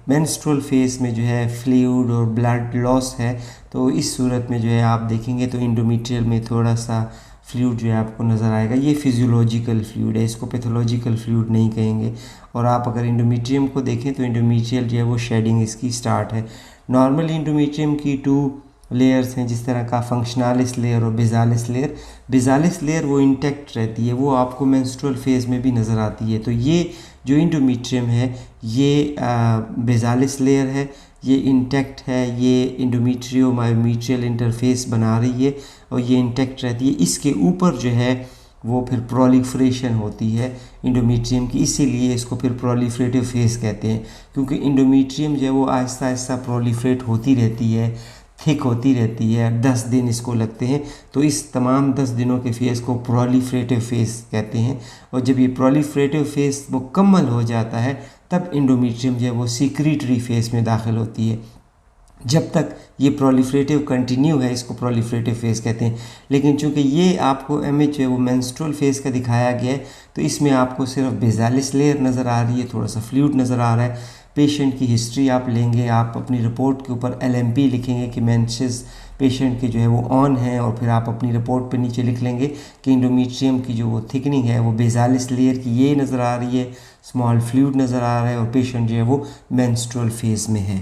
मेंस्ट्रुअल फेज में जो है फ्लूइड और ब्लड लॉस है, तो इस सूरत में जो है आप देखेंगे तो इंडोमेट्रियल में थोड़ा सा फ्लूइड जो है आपको नज़र आएगा। ये फिजियोलॉजिकल फ्लूइड है, इसको पैथोलॉजिकल फ्लूइड नहीं कहेंगे। और आप अगर इंडोमेट्रियम को देखें तो इंडोमेट्रियल जो है वो शेडिंग इसकी स्टार्ट है। नॉर्मली इंडोमेट्रियम की 2 लेयर्स हैं, जिस तरह का फंक्शनलिस लेयर और बेसालिस लेयर। बेसालिस लेयर वो इंटैक्ट रहती है, वो आपको मेंस्ट्रुअल फेज में भी नज़र आती है। तो ये जो इंडोमेट्रियम है ये बेसालिस लेयर है, ये इंटैक्ट है, ये इंडोमेट्रियो मायोमेट्रियल इंटरफेस बना रही है और ये इंटैक्ट रहती है। इसके ऊपर जो है वो फिर प्रोलिफरेशन होती है इंडोमेट्रियम की, इसीलिए इसको फिर प्रोलिफरेटिव फेज कहते हैं, क्योंकि इंडोमेट्रियम जो है वो आहिस्ता आहिस्ता प्रोलिफरेट होती रहती है, थिक होती रहती है। 10 दिन इसको लगते हैं, तो इस तमाम 10 दिनों के फेज़ को प्रोलिफरेटिव फेज़ कहते हैं। और जब ये प्रोलिफरेटिव फेज़ मुकम्मल हो जाता है तब इंडोमेट्रियम जो है वो सीक्रेटरी फेज़ में दाखिल होती है। जब तक ये प्रोलिफरेटिव कंटिन्यू है इसको प्रोलिफरेटिव फेज़ कहते हैं। लेकिन चूंकि ये आपको इमेज जो है वो मेंस्ट्रुअल फेज़ का दिखाया गया है, तो इसमें आपको सिर्फ बेसालिस लेयर नज़र आ रही है, थोड़ा सा फ्लूइड नज़र आ रहा है। पेशेंट की हिस्ट्री आप लेंगे, आप अपनी रिपोर्ट के ऊपर LMP लिखेंगे कि मेंसेस पेशेंट के जो है वो ऑन है, और फिर आप अपनी रिपोर्ट पे नीचे लिख लेंगे कि इंडोमेट्रियम की जो वो थिकनिंग है वो बेसालिस लेयर की ये नज़र आ रही है, स्मॉल फ्लूइड नज़र आ रहा है और पेशेंट जो है वो मेंस्ट्रुअल फेज़ में है।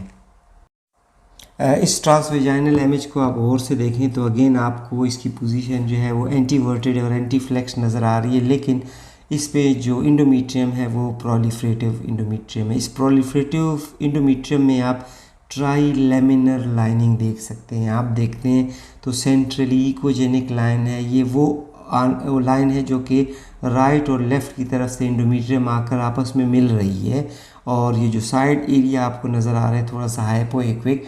इस ट्रांसवेजाइनल इमेज को आप गौर से देखें तो अगेन आपको इसकी पोजीशन जो है वो एंटीवर्टेड और एंटी फ्लेक्स नज़र आ रही है, लेकिन इस पे जो इंडोमेट्रियम है वो प्रोलिफरेटिव इंडोमेट्रियम है। इस प्रोलिफरेटिव इंडोमेट्रियम में आप ट्राई लेमिनर लाइनिंग देख सकते हैं। आप देखते हैं तो सेंट्रली इकोजेनिक लाइन है, ये वो लाइन है जो कि राइट और लेफ़्ट की तरफ से इंडोमेट्रियम आकर आपस में मिल रही है, और ये जो साइड एरिया आपको नज़र आ रहा है थोड़ा सा हाइपोइक्विक,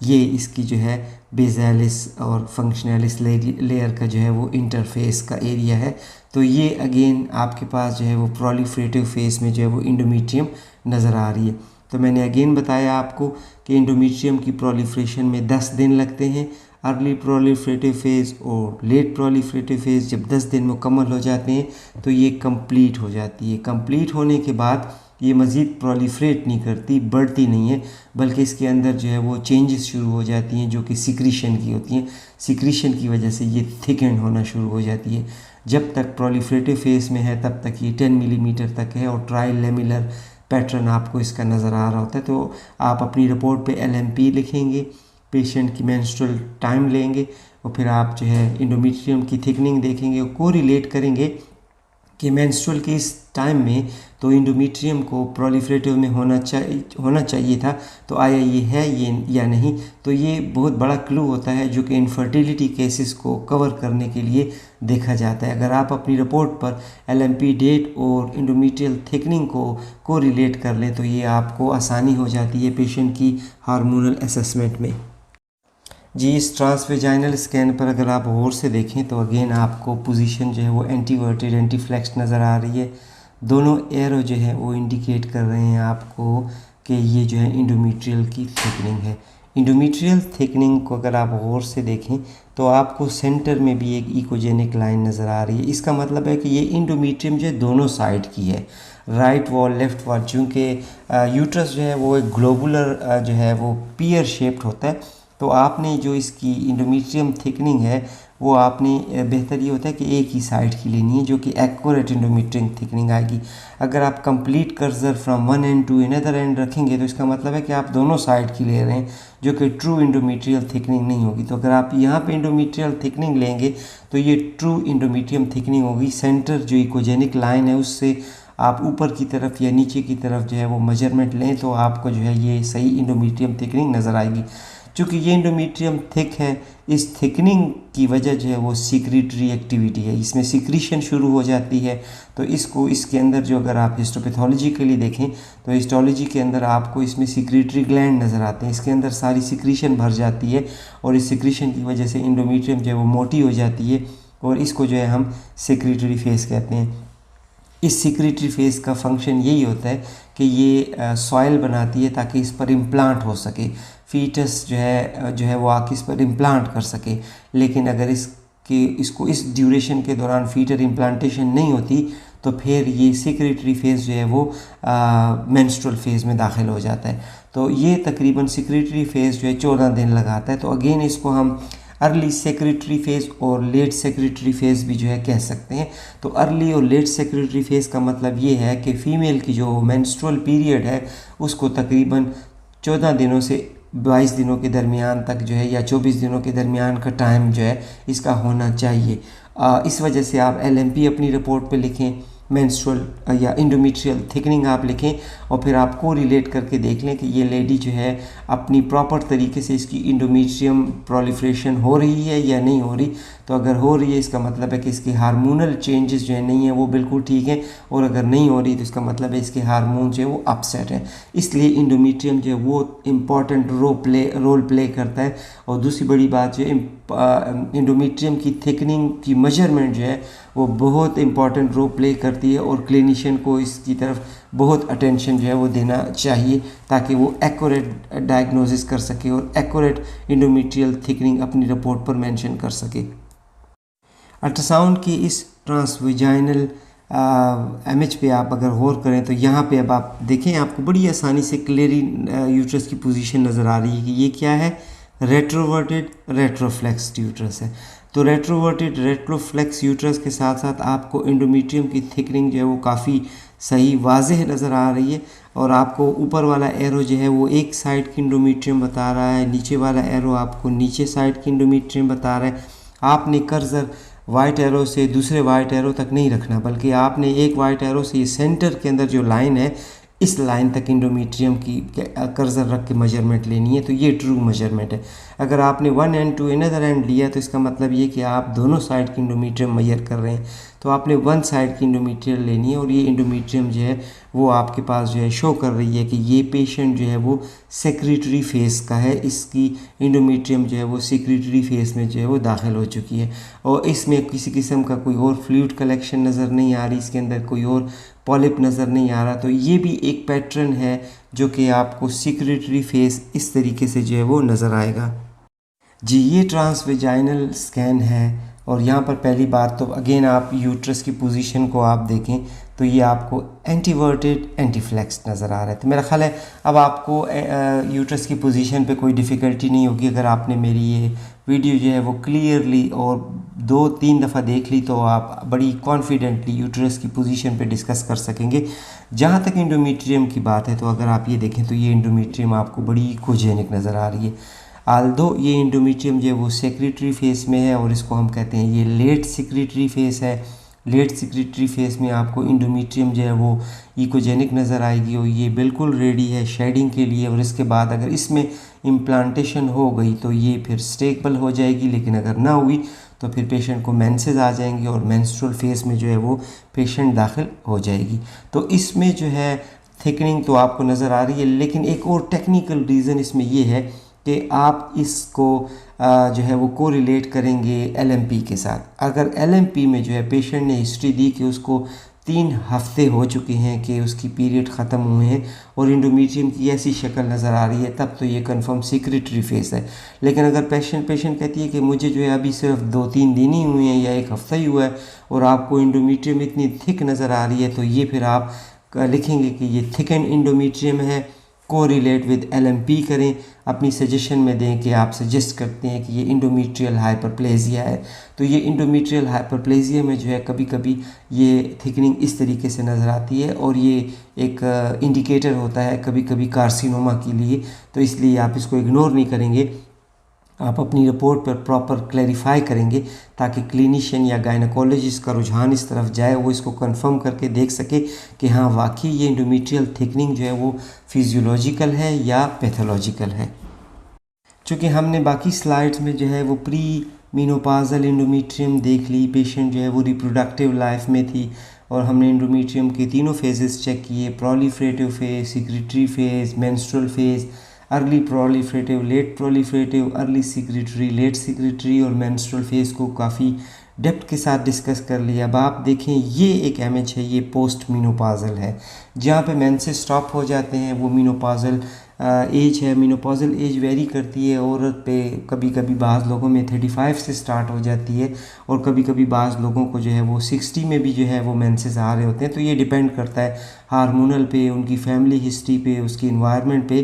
ये इसकी जो है बेसालिस और फंक्शनलिस लेयर का जो है वो इंटरफेस का एरिया है। तो ये अगेन आपके पास जो है वो प्रोलिफरेटिव फेज में जो है वो इंडोमेट्रियम नज़र आ रही है। तो मैंने अगेन बताया आपको कि इंडोमेट्रियम की प्रोलिफरेशन में 10 दिन लगते हैं। अर्ली प्रोलिफरेटिव फेज़ और लेट प्रोलिफरेटिव फेज़ जब 10 दिन मुकम्मल हो जाते हैं तो ये कंप्लीट हो जाती है। कंप्लीट होने के बाद ये मज़ीद प्रोलिफरेट नहीं करती, बढ़ती नहीं है, बल्कि इसके अंदर जो है वो चेंजेस शुरू हो जाती हैं जो कि सिक्रीशन की होती हैं। सिक्रीशन की वजह से ये थिकन होना शुरू हो जाती है। जब तक प्रोलिफरेटिव फेज़ में है तब तक ये 10 मिलीमीटर तक है और ट्राई लेमिनर पैटर्न आपको इसका नज़र आ रहा होता है। तो आप अपनी रिपोर्ट पे LMP लिखेंगे, पेशेंट की मेंस्ट्रुअल टाइम लेंगे और फिर आप जो है इंडोमेट्रियम की थिकनिंग देखेंगे और को रिलेट करेंगे कि मेंस्ट्रुअल के इस टाइम में तो इंडोमेट्रियम को प्रोलिफरेटिव में होना चाहिए था, तो आया ये है ये या नहीं। तो ये बहुत बड़ा क्लू होता है जो कि इनफर्टिलिटी केसेस को कवर करने के लिए देखा जाता है। अगर आप अपनी रिपोर्ट पर LMP डेट और इंडोमेट्रियल थिकनिंग को रिलेट कर लें तो ये आपको आसानी हो जाती है पेशेंट की हार्मोनल असेसमेंट में। जी, इस ट्रांसवेजाइनल स्कैन पर अगर आप गौर से देखें तो अगेन आपको पोजीशन जो है वो एंटीवर्टेड एंटी फ्लेक्स नज़र आ रही है। दोनों एरो जो है वो इंडिकेट कर रहे हैं आपको कि ये जो है इंडोमेट्रियल की थिकनिंग है। इंडोमेट्रियल थिकनिंग को अगर आप गौर से देखें तो आपको सेंटर में भी एक इकोजेनिक लाइन नज़र आ रही है। इसका मतलब है कि ये इंडोमेट्रियम जो है दोनों साइड की है, राइट वॉल लेफ़्ट वॉल। चूँकि यूट्रस जो है वो एक ग्लोबुलर जो है वो पियर शेप्ड होता है, तो आपने जो इसकी इंडोमेट्रियम थिकनिंग है वो आपने बेहतर ये होता है कि एक ही साइड की लेनी है जो कि एक्यूरेट इंडोमेट्रियम थिकनिंग आएगी। अगर आप complete cursor from one end to another end रखेंगे तो इसका मतलब है कि आप दोनों साइड की ले रहे हैं जो कि ट्रू इंडोमेट्रियल थिकनिंग नहीं होगी। तो अगर आप यहाँ पे इंडोमेट्रियल थिकनिंग लेंगे तो ये ट्रू इंडोमेट्रियम थिकनिंग होगी। सेंटर जो इकोजेनिक लाइन है उससे आप ऊपर की तरफ या नीचे की तरफ जो है वो मेजरमेंट लें तो आपको जो है ये सही इंडोमेट्रियम थिकनिंग नज़र आएगी। चूँकि ये इंडोमेट्रियम थिक है, इस थिकनिंग की वजह जो है वो सीक्रेटरी एक्टिविटी है, इसमें सिक्रीशन शुरू हो जाती है। तो इसके अंदर जो अगर आप हिस्टोपैथोलॉजिकली देखें तो हिस्टोलॉजी के अंदर आपको इसमें सिक्रेटरी ग्लैंड नज़र आते हैं, इसके अंदर सारी सिक्रीशन भर जाती है और इस सिक्रीशन की वजह से इंडोमेट्रियम जो है वो मोटी हो जाती है और इसको जो है हम सिक्रेटरी फेस कहते हैं। इस सिक्रेटरी फेस का फंक्शन यही होता है कि ये सॉइल बनाती है ताकि इस पर इम्प्लांट हो सके, फीटस जो है वो आके इस पर इम्प्लांट कर सके। लेकिन अगर इसको इस ड्यूरेशन के दौरान फीटर इम्प्लांटेशन नहीं होती तो फिर ये सेक्रेटरी फेज़ जो है वो मेंस्ट्रुअल फेज़ में दाखिल हो जाता है। तो ये तकरीबन सेक्रेटरी फेज़ जो है 14 दिन लगाता है। तो अगेन इसको हम अर्ली सेक्रेटरी फेज़ और लेट सेक्रेटरी फेज़ भी जो है कह सकते हैं। तो अर्ली और लेट सेक्रेटरी फेज़ का मतलब ये है कि फ़ीमेल की जो मेंस्ट्रुअल पीरियड है उसको तकरीबन 14 दिनों से 22 दिनों के दरमियान तक जो है या 24 दिनों के दरमियान का टाइम जो है इसका होना चाहिए। इस वजह से आप LMP अपनी रिपोर्ट पे लिखें, मेंस्ट्रुअल या इंडोमेट्रियल थिकनिंग आप लिखें और फिर आप को रिलेट करके देख लें कि ये लेडी जो है अपनी प्रॉपर तरीके से इसकी इंडोमेट्रियम प्रोलिफरेशन हो रही है या नहीं हो रही। तो अगर हो रही है इसका मतलब है कि इसकी हार्मोनल चेंजेस जो है नहीं है वो बिल्कुल ठीक है, और अगर नहीं हो रही तो इसका मतलब है इसके हार्मोन जो है वो अपसेट है। इसलिए इंडोमेट्रियम जो है वो इम्पॉर्टेंट रोल प्ले करता है। और दूसरी बड़ी बात जो है इंडोमेट्रियम की थिकनिंग की मेजरमेंट जो है वो बहुत इंपॉर्टेंट रोल प्ले करती है, और क्लिनिशियन को इसकी तरफ बहुत अटेंशन जो है वो देना चाहिए ताकि वो एक्यूरेट डायग्नोसिस कर सके और एक्यूरेट इंडोमेट्रियल थिकनिंग अपनी रिपोर्ट पर मेंशन कर सके। अल्ट्रासाउंड की इस ट्रांसवेजाइनल इमेज पे आप अगर गौर करें तो यहाँ पे अब आप देखें, आपको बड़ी आसानी से क्लियरली यूट्रस की पोजीशन नज़र आ रही है कि ये क्या है, रेट्रोवर्टेड रेट्रोफ्लेक्स्ड यूट्रस है। तो रेट्रोवर्टेड रेट्रोफ्लेक्स यूट्रस के साथ साथ आपको इंडोमेट्रियम की थिकनिंग जो है वो काफ़ी सही वाज़ेह नज़र आ रही है, और आपको ऊपर वाला एरो जो है वो एक साइड की इंडोमेट्रियम बता रहा है, नीचे वाला एरो आपको नीचे साइड की इंडोमेट्रियम बता रहा है। आपने कर्सर वाइट एरो से दूसरे वाइट एरो तक नहीं रखना, बल्कि आपने एक वाइट एरो से ये सेंटर के अंदर जो लाइन है इस लाइन तक इंडोमेट्रियम की कर्सर रख के मेजरमेंट लेनी है। तो ये ट्रू मेजरमेंट है। अगर आपने one end to another end लिया तो इसका मतलब ये कि आप दोनों साइड की इंडोमेट्रियम मेजर कर रहे हैं। तो आपने वन साइड की इंडोमेट्रियम लेनी है, और ये इंडोमेट्रियम जो है वो आपके पास जो है शो कर रही है कि ये पेशेंट जो है वो सेक्रेटरी फेस का है, इसकी इंडोमेट्रियम जो है वो सेक्रेटरी फेस में जो है वो दाखिल हो चुकी है, और इसमें किसी किस्म का कोई और फ्लूइड कलेक्शन नज़र नहीं आ रही, इसके अंदर कोई और पॉलिप नज़र नहीं आ रहा। तो ये भी एक पैटर्न है जो कि आपको सेक्रेटरी फेस इस तरीके से जो है वो नज़र आएगा। जी, ये ट्रांसवेजाइनल स्कैन है, और यहाँ पर पहली बात तो अगेन आप यूट्रस की पोजीशन को आप देखें तो ये आपको एंटीवर्टेड एंटीफ्लेक्स नज़र आ रहा है। तो मेरा ख्याल है अब आपको यूट्रस की पोजीशन पे कोई डिफ़िकल्टी नहीं होगी। अगर आपने मेरी ये वीडियो जो है वो क्लियरली और 2-3 दफ़ा देख ली तो आप बड़ी कॉन्फिडेंटली यूट्रस की पोजीशन पे डिस्कस कर सकेंगे। जहाँ तक इंडोमेट्रियम की बात है, तो अगर आप ये देखें तो ये इंडोमेट्रियम आपको बड़ी इकोजेनिक नज़र आ रही है। आल्दो ये इंडोमेट्रियम जो है वो सेक्रेटरी फेस में है, और इसको हम कहते हैं ये लेट सेक्रेटरी फेस है। लेट सेक्रेटरी फेस में आपको इंडोमेट्रियम जो है वो इकोजेनिक नज़र आएगी, और ये बिल्कुल रेडी है शेडिंग के लिए। और इसके बाद अगर इसमें इम्प्लांटेशन हो गई तो ये फिर स्टेबल हो जाएगी, लेकिन अगर ना हुई तो फिर पेशेंट को मेंसेस आ जाएंगे और मेंस्ट्रुअल फेस में जो है वो पेशेंट दाखिल हो जाएगी। तो इसमें जो है थिकनिंग तो आपको नज़र आ रही है, लेकिन एक और टेक्निकल रीज़न इसमें ये है कि आप इसको जो है वो कोरिलेट करेंगे LMP के साथ। अगर LMP में जो है पेशेंट ने हिस्ट्री दी कि उसको 3 हफ्ते हो चुके हैं कि उसकी पीरियड ख़त्म हुए हैं और इंडोमेट्रियम की ऐसी शक्ल नज़र आ रही है, तब तो ये कंफर्म सेक्रेटरी फेस है। लेकिन अगर पेशेंट कहती है कि मुझे जो है अभी सिर्फ 2-3 दिन ही हुए हैं या 1 हफ़्ता ही हुआ है और आपको इंडोमेट्रियम इतनी थिक नज़र आ रही है, तो ये फिर आप लिखेंगे कि ये थिक एंड इंडोमेट्रियम है, कोरिलेट विद LMP करें। अपनी सजेशन में दें कि आप सजेस्ट करते हैं कि ये इंडोमेट्रियल हाइपरप्लेजिया है। तो ये इंडोमेट्रियल हाइपरप्लेजिया में जो है कभी कभी ये थिकनिंग इस तरीके से नज़र आती है, और ये एक इंडिकेटर होता है कभी कभी कार्सिनोमा के लिए। तो इसलिए आप इसको इग्नोर नहीं करेंगे, आप अपनी रिपोर्ट पर प्रॉपर क्लैरिफाई करेंगे ताकि क्लिनिशियन या गायनेकोलॉजिस्ट का रुझान इस तरफ जाए, वो इसको कंफर्म करके देख सके कि हाँ वाकई ये इंडोमेट्रियल थिकनिंग जो है वो फिजियोलॉजिकल है या पैथोलॉजिकल है। चूँकि हमने बाकी स्लाइड्स में जो है वो प्री मीनोपाजल इंडोमेट्रियम देख ली, पेशेंट जो है वो रिप्रोडक्टिव लाइफ में थी, और हमने इंडोमेट्रियम के तीनों फेजेस चेक किए, proliferative phase, secretory phase, menstrual phase, early proliferative, late proliferative, early secretory, late secretory और मेंस्ट्रुअल फेज को काफ़ी डेप्थ के साथ डिस्कस कर लिया। अब आप देखें ये एक इमेज है, ये पोस्ट मीनोपाजल है, जहाँ पे मेंसेस स्टॉप हो जाते हैं, वो मीनोपाजल एज है, मेनोपॉजल एज वेरी करती है औरत पे। कभी कभी बाज़ लोगों में 35 से स्टार्ट हो जाती है और कभी कभी बाज़ लोगों को जो है वो 60 में भी जो है वो मेंसेस आ रहे होते हैं। तो ये डिपेंड करता है हार्मोनल पे, उनकी फैमिली हिस्ट्री पे, उसकी इन्वायरमेंट पे।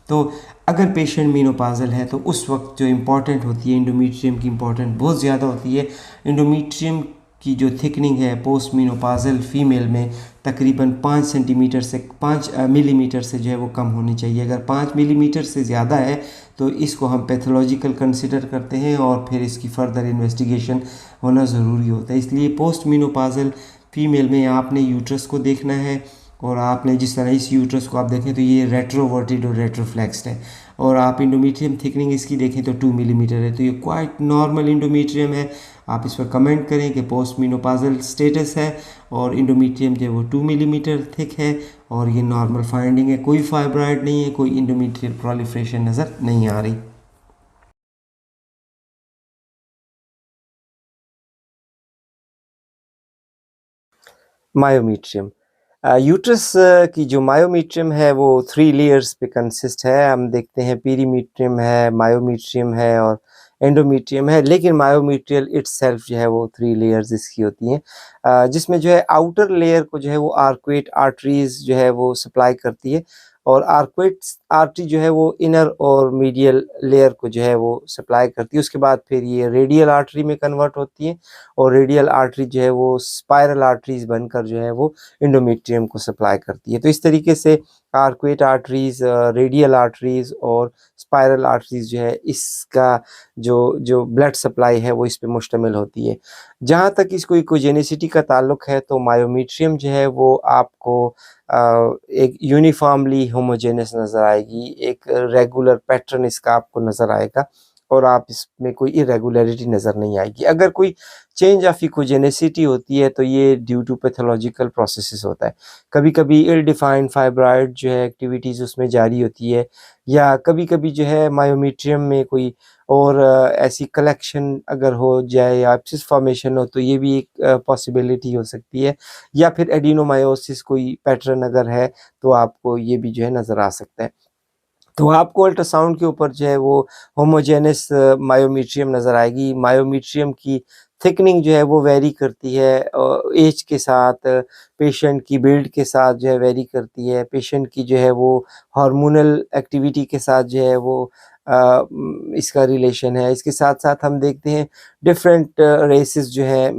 तो अगर पेशेंट मेनोपाजल है तो उस वक्त जो इम्पॉर्टेंट होती है, इंडोमेट्रियम की इम्पॉर्टेंट बहुत ज़्यादा होती है। इंडोमेट्रियम की जो थिकनिंग है पोस्ट मेनोपाजल फीमेल में तकरीबन 5 सेंटीमीटर से 5 मिलीमीटर से जो है वो कम होनी चाहिए। अगर 5 मिलीमीटर से ज़्यादा है तो इसको हम पैथोलॉजिकल कंसिडर करते हैं और फिर इसकी फ़र्दर इन्वेस्टिगेशन होना ज़रूरी होता है। इसलिए पोस्ट मेनोपाजल फीमेल में आपने यूट्रस को देखना है और आपने जिस तरह इस यूट्रस को आप देखें तो ये रेट्रोवर्टेड और रेट्रोफ्लेक्स्ड है। और आप इंडोमेट्रियम थिकनिंग इसकी देखें तो 2 मिलीमीटर है, तो ये क्वाइट नॉर्मल इंडोमेट्रियम है। आप इस पर कमेंट करें कि पोस्ट मेनोपाजल स्टेटस है और इंडोमेट्रियम जो है वो 2 मिलीमीटर थिक है और ये नॉर्मल फाइंडिंग है। कोई फाइब्रॉइड नहीं है, कोई इंडोमेट्रियल प्रोलिफरेशन नज़र नहीं आ रही। मायोमीट्रियम यूट्रस की जो मायोमीट्रियम है वो 3 लेयर्स पे कंसिस्ट है। हम देखते हैं पीरीमीट्रियम है, मायोमीट्रियम है और एंडोमीट्रियम है, लेकिन मायोमीट्रियल इटसेल्फ जो है वो 3 लेयर्स इसकी होती हैं, जिसमें जो है आउटर लेयर को जो है वो आर्कुएट आर्टरीज जो है वो सप्लाई करती है और आर्कुएट आर्टरी जो है वो इनर और मीडियल लेयर को जो है वो सप्लाई करती है। उसके बाद फिर ये रेडियल आर्टरी में कन्वर्ट होती है और रेडियल आर्टरी जो है वो स्पाइरल आर्टरीज बनकर जो है वो इंडोमेट्रियम को सप्लाई करती है। तो इस तरीके से आर्कुएट आर्टरीज, रेडियल आर्टरीज और स्पाइरल आर्टरीज जो है इसका जो जो ब्लड सप्लाई है वो इस पे मुश्तमिल होती है। जहाँ तक इसको इकोजेनिसिटी का ताल्लुक है तो मायोमीट्रियम जो है वो आपको एक यूनिफॉर्मली होमोजेनस नज़र आएगी, एक रेगुलर पैटर्न इसका आपको नज़र आएगा और आप इसमें कोई इरेगुलरिटी नज़र नहीं आएगी। अगर कोई चेंज ऑफ इकोजेनेसिटी होती है तो ये ड्यू टू पैथोलॉजिकल प्रोसेसेस होता है। कभी कभी इल डिफाइंड फाइब्रॉइड जो है एक्टिविटीज़ उसमें जारी होती है, या कभी कभी जो है मायोमीट्रियम में कोई और ऐसी कलेक्शन अगर हो जाए या एब्सिस फॉर्मेशन हो तो ये भी एक पॉसिबिलिटी हो सकती है, या फिर एडिनोमायोसिस कोई पैटर्न अगर है तो आपको ये भी जो है नज़र आ सकता है। तो आपको अल्ट्रासाउंड के ऊपर जो है वो होमोजेनस मायोमीट्रियम नज़र आएगी। मायोमीट्रियम की थिकनिंग जो है वो वेरी करती है एज के साथ, पेशेंट की बिल्ड के साथ जो है वेरी करती है, पेशेंट की जो है वो हार्मोनल एक्टिविटी के साथ जो है वो इसका रिलेशन है। इसके साथ साथ हम देखते हैं डिफरेंट रेसेस जो है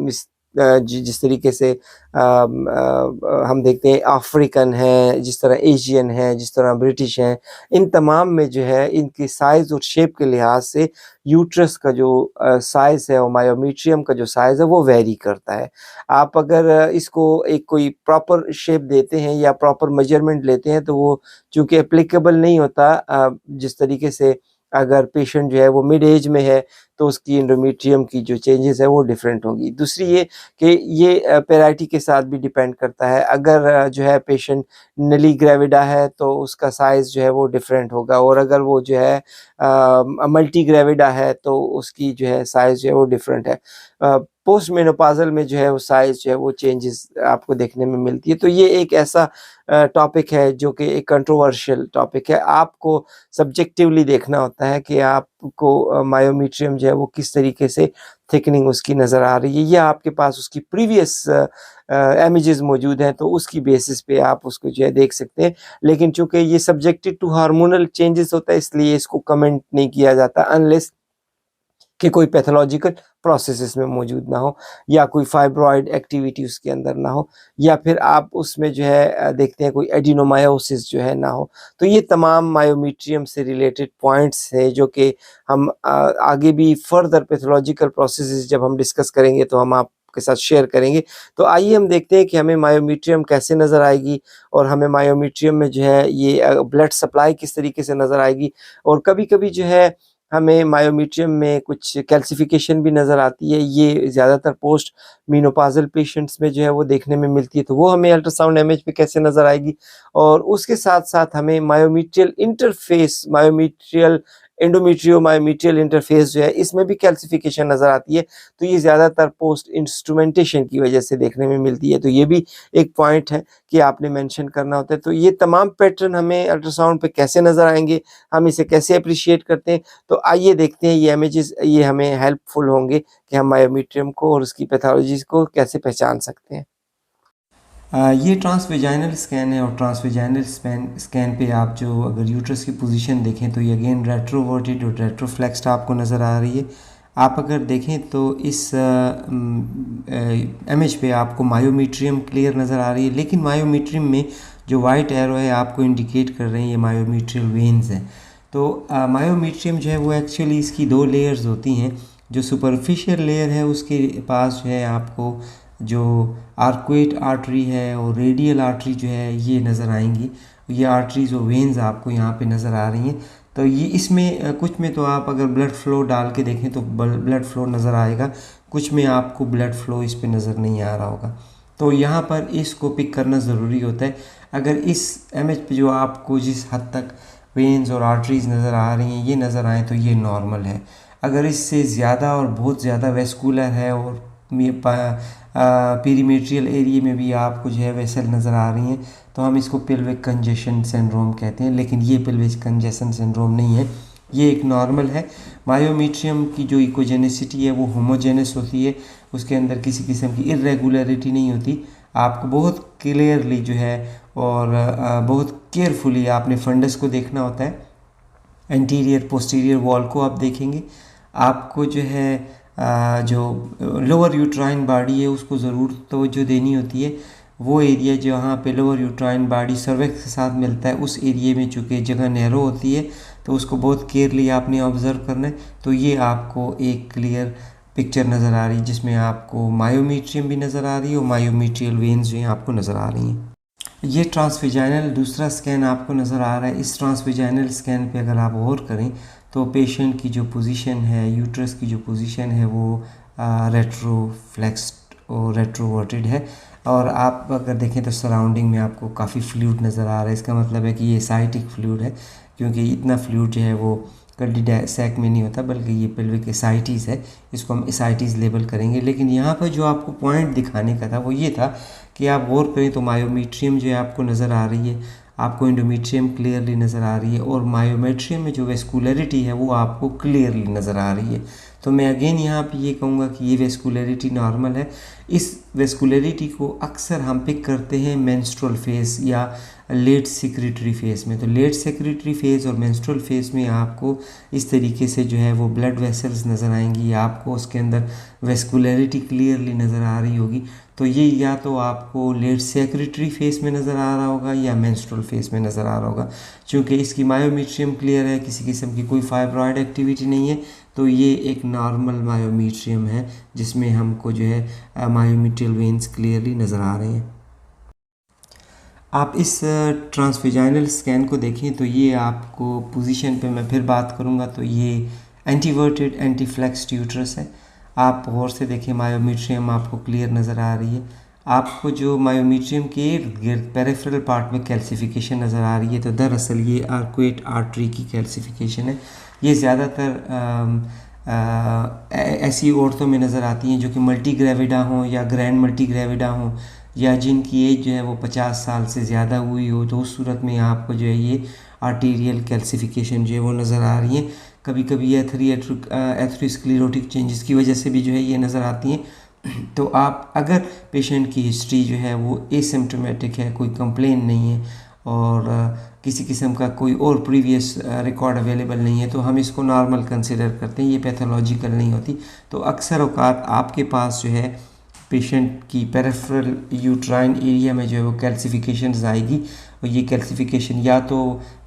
जिस तरीके से हम देखते हैं अफ्रीकन है, जिस तरह एशियन है, जिस तरह ब्रिटिश हैं, इन तमाम में जो है इनकी साइज़ और शेप के लिहाज से यूट्रस का जो साइज़ है और मायोमीट्रियम का जो साइज़ है वो वेरी करता है। आप अगर इसको एक कोई प्रॉपर शेप देते हैं या प्रॉपर मेजरमेंट लेते हैं तो वो चूँकि एप्लीकेबल नहीं होता, जिस तरीके से अगर पेशेंट जो है वो मिड एज में है तो उसकी एंडोमेट्रियम की जो चेंजेस है वो डिफरेंट होंगी। दूसरी ये कि ये पेराइटी के साथ भी डिपेंड करता है। अगर जो है पेशेंट नली ग्रेविडा है तो उसका साइज़ जो है वो डिफरेंट होगा, और अगर वो जो है मल्टी ग्रेविडा है तो उसकी जो है साइज़ जो है वो डिफरेंट है। पोस्ट मेनोपाज़ल में जो है वो साइज़ जो है वो चेंजेस आपको देखने में मिलती है। तो ये एक ऐसा टॉपिक है जो कि एक कंट्रोवर्शियल टॉपिक है। आपको सब्जेक्टिवली देखना होता है कि आपको मायोमीट्रियम जो है वो किस तरीके से थिकनिंग उसकी नज़र आ रही है, या आपके पास उसकी प्रीवियस इमेजेस मौजूद हैं तो उसकी बेसिस पे आप उसको जो है देख सकते हैं। लेकिन चूँकि ये सब्जेक्टेड टू हार्मोनल चेंजेस होता है इसलिए इसको कमेंट नहीं किया जाता अनलेस कि कोई पैथोलॉजिकल प्रोसेस इसमें मौजूद ना हो, या कोई फाइब्रॉइड एक्टिविटी उसके अंदर ना हो, या फिर आप उसमें जो है देखते हैं कोई एडिनोमायोसिस जो है ना हो। तो ये तमाम मायोमीट्रियम से रिलेटेड पॉइंट्स हैं जो कि हम आगे भी फर्दर पैथोलॉजिकल प्रोसेसेस जब हम डिस्कस करेंगे तो हम आपके साथ शेयर करेंगे। तो आइए हम देखते हैं कि हमें मायोमीट्रियम कैसे नज़र आएगी और हमें मायोमीट्रियम में जो है ये ब्लड सप्लाई किस तरीके से नज़र आएगी। और कभी-कभी जो है हमें मायोमीट्रियम में कुछ कैल्सिफिकेशन भी नज़र आती है। ये ज़्यादातर पोस्ट मेनोपाज़ल पेशेंट्स में जो है वो देखने में मिलती है, तो वो हमें अल्ट्रासाउंड इमेज पे कैसे नज़र आएगी। और उसके साथ-साथ हमें मायोमीट्रियल इंटरफ़ेस, मायोमीट्रियल एंडोमेट्रियो मायोमीट्रियल इंटरफेस जो है इसमें भी कैल्सिफिकेशन नज़र आती है। तो ये ज़्यादातर पोस्ट इंस्ट्रूमेंटेशन की वजह से देखने में मिलती है। तो ये भी एक पॉइंट है कि आपने मेंशन करना होता है। तो ये तमाम पैटर्न हमें अल्ट्रासाउंड पे कैसे नज़र आएँगे, हम इसे कैसे एप्रिशिएट करते हैं, तो आइए देखते हैं ये इमेजेस, ये हमें हेल्पफुल होंगे कि हम मायोमीट्रियम को और उसकी पैथोलॉजीज़ को कैसे पहचान सकते हैं। ये ट्रांसवेजाइनल स्कैन है और ट्रांसवेजाइनल स्कैन पे आप जो अगर यूट्रस की पोजीशन देखें तो ये अगेन रेट्रोवर्टेड और रेट्रोफ्लेक्स्ड आपको नज़र आ रही है। आप अगर देखें तो इस इमेज पे आपको मायोमीट्रियम क्लियर नज़र आ रही है, लेकिन मायोमीट्रियम में जो वाइट एरो है आपको इंडिकेट कर रहे हैं ये मायोमीट्रियल वेन्स हैं। तो मायोमीट्रियम जो है वो एक्चुअली इसकी दो लेयर्स होती हैं। जो सुपरफिशियल लेयर है उसके पास जो है आपको जो आर्कुएट आर्टरी है और रेडियल आर्टरी जो है ये नज़र आएंगी। ये आर्टरीज और वेन्स आपको यहाँ पे नज़र आ रही हैं। तो ये इसमें कुछ में तो आप अगर ब्लड फ्लो डाल के देखें तो ब्लड फ्लो नज़र आएगा, कुछ में आपको ब्लड फ्लो इस पे नज़र नहीं आ रहा होगा। तो यहाँ पर इसको पिक करना ज़रूरी होता है। अगर इस इमेज पे जो आपको जिस हद तक वेन्स और आर्टरीज नज़र आ रही हैं ये नज़र आए तो ये नॉर्मल है। अगर इससे ज़्यादा और बहुत ज़्यादा वेस्कुलर है और पेरीमेट्रियल एरिया में भी आपको जो है वेसल नज़र आ रही हैं तो हम इसको पेल्विक कंजेशन सिंड्रोम कहते हैं, लेकिन ये पेल्विक कंजेशन सिंड्रोम नहीं है, ये एक नॉर्मल है। मायोमीट्रियम की जो इकोजेनिसिटी है वो होमोजेनस होती है, उसके अंदर किसी किस्म की इरेगुलरिटी नहीं होती। आपको बहुत क्लियरली जो है और बहुत केयरफुली आपने फंडस को देखना होता है। एंटीरियर पोस्टीरियर वॉल को आप देखेंगे, आपको जो है जो लोअर यूट्राइन बॉडी है उसको ज़रूर तवज्जो देनी होती है। वो एरिया जहाँ पे लोअर यूट्राइन बॉडी सर्विक्स के साथ मिलता है उस एरिया में चूँकि जगह नैरो होती है तो उसको बहुत केयरली आपने ऑब्ज़र्व करना है। तो ये आपको एक क्लियर पिक्चर नज़र आ रही है जिसमें आपको मायोमीट्रियम भी नज़र आ रही है और मायोमीट्रियल वेन्स जो हैं आपको नज़र आ रही हैं। ये ट्रांसवेजाइनल दूसरा स्कैन आपको नज़र आ रहा है। इस ट्रांसवेजाइनल स्कैन पे अगर आप गौर करें तो पेशेंट की जो पोजीशन है, यूट्रस की जो पोजीशन है वो रेट्रोफ्लेक्स्ड और रेट्रोवर्टेड है। और आप अगर देखें तो सराउंडिंग में आपको काफ़ी फ्लूइड नज़र आ रहा है। इसका मतलब है कि ये साइटिक फ्लूइड है, क्योंकि इतना फ्लूइड जो है वो कल्डी सैक में नहीं होता बल्कि ये पेल्विक एसाइटिस है, इसको हम एसाइटिस लेबल करेंगे। लेकिन यहाँ पर जो आपको पॉइंट दिखाने का था वो ये था कि आप गौर करें तो मायोमीट्रियम जो है आपको नज़र आ रही है, आपको एंडोमेट्रियम क्लियरली नज़र आ रही है और मायोमेट्रियम में जो वेस्कुलरिटी है वो आपको क्लियरली नज़र आ रही है। तो मैं अगेन यहाँ पे ये कहूँगा कि ये वेस्कुलरिटी नॉर्मल है। इस वेस्कुलरिटी को अक्सर हम पिक करते हैं मेंस्ट्रुअल फेज या लेट सेक्रेटरी फेज में। तो लेट सेक्रेटरी फेज और मेंस्ट्रुअल फेज में आपको इस तरीके से जो है वो ब्लड वेसल्स नज़र आएंगी, आपको उसके अंदर वेस्कुलरिटी क्लियरली नज़र आ रही होगी। तो ये या तो आपको लेट सेक्रेटरी फेज में नज़र आ रहा होगा या मेंस्ट्रुअल फेज में नज़र आ रहा होगा। चूँकि इसकी मायोमीट्रियम क्लियर है, किसी किस्म की कोई फाइब्रॉयड एक्टिविटी नहीं है, तो ये एक नॉर्मल मायोमीट्रियम है जिसमें हमको जो है मायोमीट्रियल वेन्स क्लियरली नज़र आ रहे हैं। आप इस ट्रांसवेजाइनल स्कैन को देखें तो ये आपको पोजीशन पे मैं फिर बात करूँगा तो ये एंटीवर्टेड एंटीफ्लेक्स्ड यूट्रस है। आप गौर से देखें मायोमीट्रियम आपको क्लियर नज़र आ रही है। आपको जो मायोमीट्रियम के इर्द गिर्द पेरिफेरल पार्ट में कैल्सिफिकेशन नज़र आ रही है तो दरअसल ये आर्कुएट आर्टरी की कैल्सिफिकेशन है। ये ज़्यादातर ऐसी औरतों में नज़र आती हैं जो कि मल्टी ग्रेविडा हों या ग्रैंड मल्टी ग्रेविडा हों या जिनकी एज जो है वो 50 साल से ज़्यादा हुई हो, तो उस सूरत में आपको जो है ये आर्टीरियल कैल्सिफिकेशन जो है वो नज़र आ रही है। कभी कभी एथेरोस्क्लेरोटिक चेंजेस की वजह से भी जो है ये नज़र आती हैं। तो आप अगर पेशेंट की हिस्ट्री जो है वो एसिम्प्टोमेटिक है, कोई कंप्लेन नहीं है और किसी किस्म का कोई और प्रीवियस रिकॉर्ड अवेलेबल नहीं है तो हम इसको नॉर्मल कंसिडर करते हैं, ये पैथोलॉजिकल नहीं होती। तो अक्सर औकात आपके पास जो है पेशेंट की पेरिफेरल यूट्राइन एरिया में जो है वो कैल्सिफिकेशंस आएगी और ये कैल्सिफिकेशन या तो